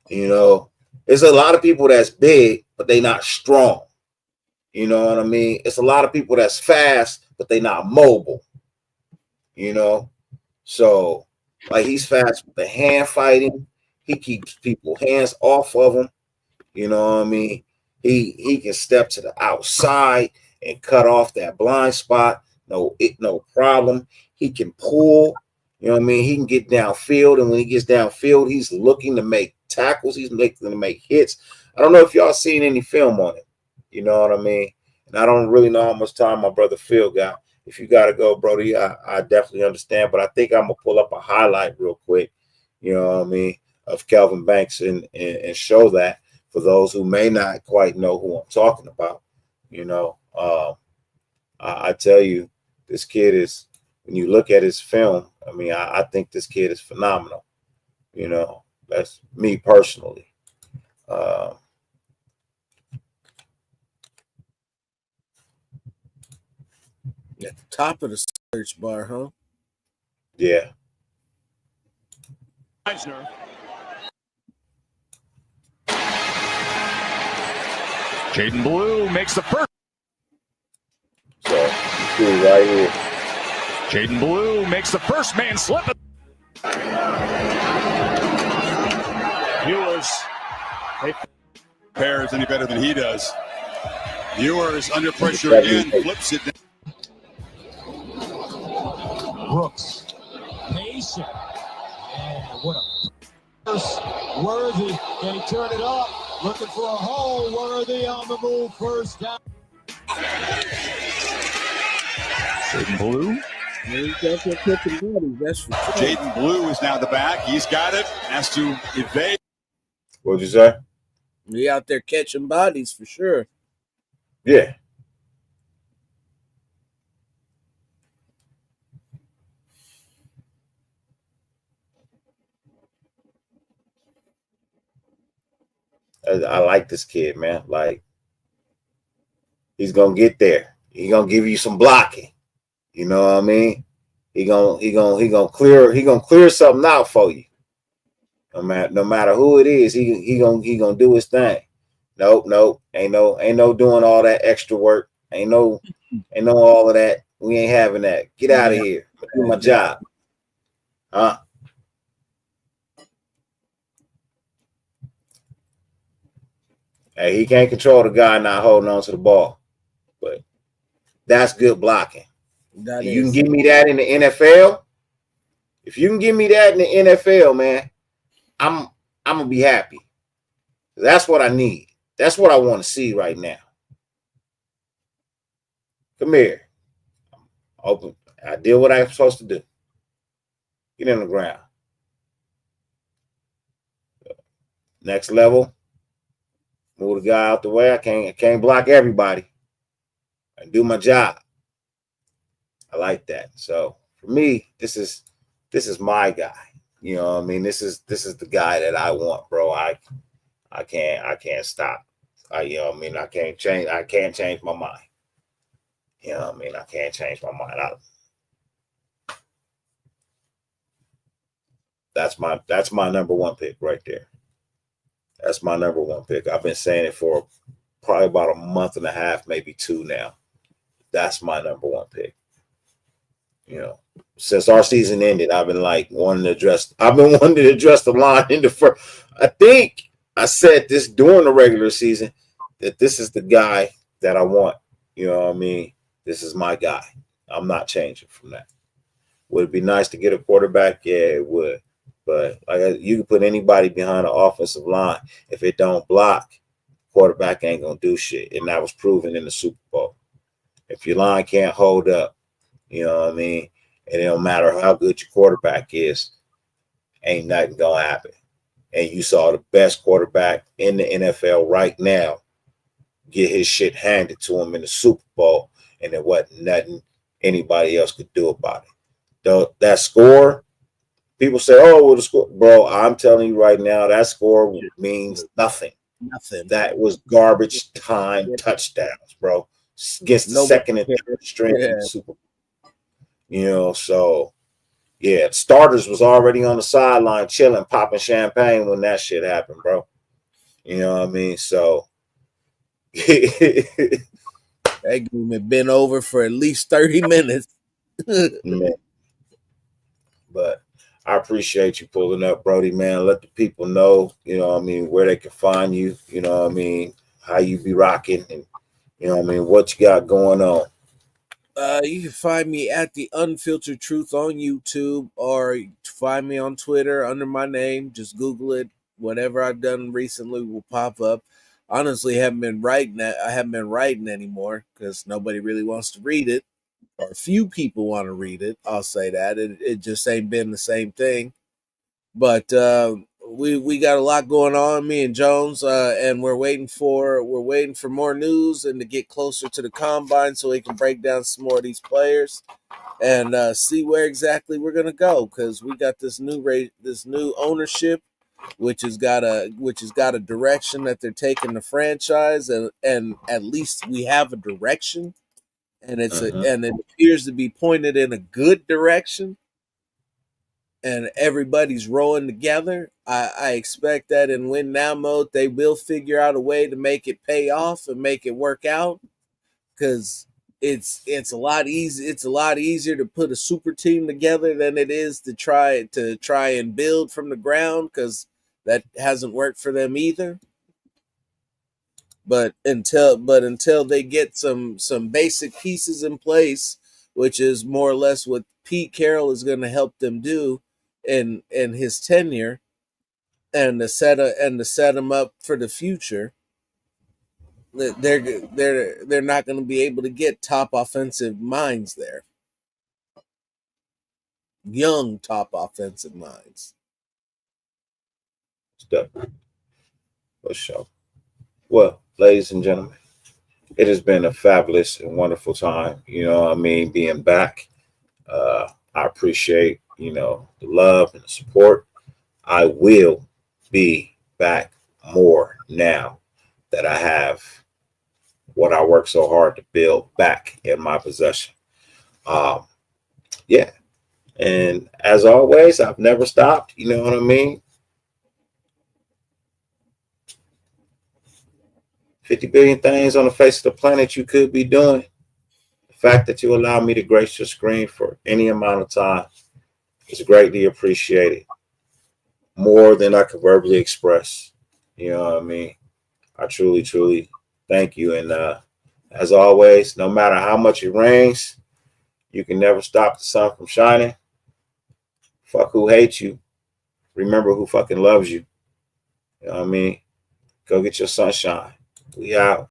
There's a lot of people that's big, but they not strong. You know what I mean? It's a lot of people that's fast, but they not mobile. So like he's fast with the hand fighting. He keeps people hands off of him. You know what I mean? He can step to the outside and cut off that blind spot. No problem. He can pull. You know what I mean? He can get downfield, and when he gets downfield, he's looking to make tackles. He's looking to make hits. I don't know if y'all seen any film on it. You know what I mean? And I don't really know how much time my brother Phil got. If you got to go, Brody, I definitely understand. But I think I'm going to pull up a highlight real quick, you know what I mean, of Kelvin Banks and show that for those who may not quite know who I'm talking about. I tell you, this kid is, when you look at his film, I mean, I think this kid is phenomenal. That's me personally. At the top of the search bar, huh? Yeah. Eisner. Jaden Blue makes the first. So, you see right here. Jaden Blue makes the first man slip. Ewers pairs any better than he does. Ewers under pressure again, flips it down. Brooks, patient, and what a first. Worthy, can he turn it up? Looking for a hole. Worthy on the move, first down. Jaden Blue. Jaden Blue is now the back. He's got it. Has to evade. What'd you say? He out there catching bodies for sure. Yeah. I like this kid, man. Like, he's gonna get there. He's gonna give you some blocking. You know what I mean? He gonna clear something out for you. No matter who it is, he gonna do his thing. Nope. Ain't no doing all that extra work. Ain't no all of that. We ain't having that. Get out of here. Do my job. Huh? Hey, he can't control the guy not holding on to the ball. But that's good blocking. You can give me that in the NFL. If you can give me that in the NFL, man, I'm gonna be happy. That's what I need. That's what I want to see right now. Come here. Open. I did what I'm supposed to do. Get in the ground. Next level. Move the guy out the way. I can't block everybody. I do my job. I like that. So for me, this is my guy. You know what I mean? This is the guy that I want, bro. I can't stop. You know what I mean? I can't change my mind. You know what I mean? I can't change my mind. That's my number one pick right there. That's my number one pick. I've been saying it for probably about a month and a half, maybe 2 now. That's my number one pick. You know, since our season ended, I've been wanting to address the line in the first. I think I said this during the regular season that this is the guy that I want. You know what I mean? This is my guy. I'm not changing from that. Would it be nice to get a quarterback? Yeah, it would. But you can put anybody behind the offensive line. If it don't block, quarterback ain't gonna do shit. And that was proven in the Super Bowl. If your line can't hold up, you know what I mean? And it don't matter how good your quarterback is, ain't nothing gonna happen. And you saw the best quarterback in the NFL right now get his shit handed to him in the Super Bowl, and there wasn't nothing anybody else could do about it. Though that score, people say, "Oh, well, the score," bro. I'm telling you right now, that score means nothing. Nothing. That was garbage time touchdowns, bro. Against the second and third string in the Super Bowl. You know, so yeah, starters was already on the sideline chilling, popping champagne when that shit happened, bro. You know what I mean? So that game had been over for at least 30 minutes. Man. But I appreciate you pulling up, Brody, man. Let the people know, you know what I mean, where they can find you, you know what I mean, how you be rocking, and you know what I mean, what you got going on. You can find me at The Unfiltered Truth on YouTube, or find me on Twitter under my name. Just Google it. Whatever I've done recently will pop up. Honestly, I haven't been writing anymore because nobody really wants to read it, or a few people want to read it. I'll say that it just ain't been the same thing. But we got a lot going on, me and Jones, and we're waiting for more news and to get closer to the combine so we can break down some more of these players and see where exactly we're gonna go, because we got this new ownership, which has got a direction that they're taking the franchise, and at least we have a direction, and and it appears to be pointed in a good direction. And everybody's rowing together. I expect that in win now mode, they will figure out a way to make it pay off and make it work out, because it's a lot easier to put a super team together than it is to try and build from the ground, because that hasn't worked for them either. But until they get some basic pieces in place, which is more or less what Pete Carroll is going to help them do in his tenure, and to set them up for the future, they're not going to be able to get top offensive minds there. Young top offensive minds. For sure. Well, ladies and gentlemen, it has been a fabulous and wonderful time, you know what I mean, being back. I appreciate, you know, the love and the support. I will be back more now that I have what I worked so hard to build back in my possession. Yeah. And as always, I've never stopped, you know what I mean? 50 billion things on the face of the planet you could be doing. The fact that you allow me to grace your screen for any amount of time is greatly appreciated. More than I could verbally express. You know what I mean? I truly, truly thank you. And as always, no matter how much it rains, you can never stop the sun from shining. Fuck who hates you. Remember who fucking loves you. You know what I mean? Go get your sunshine. We out.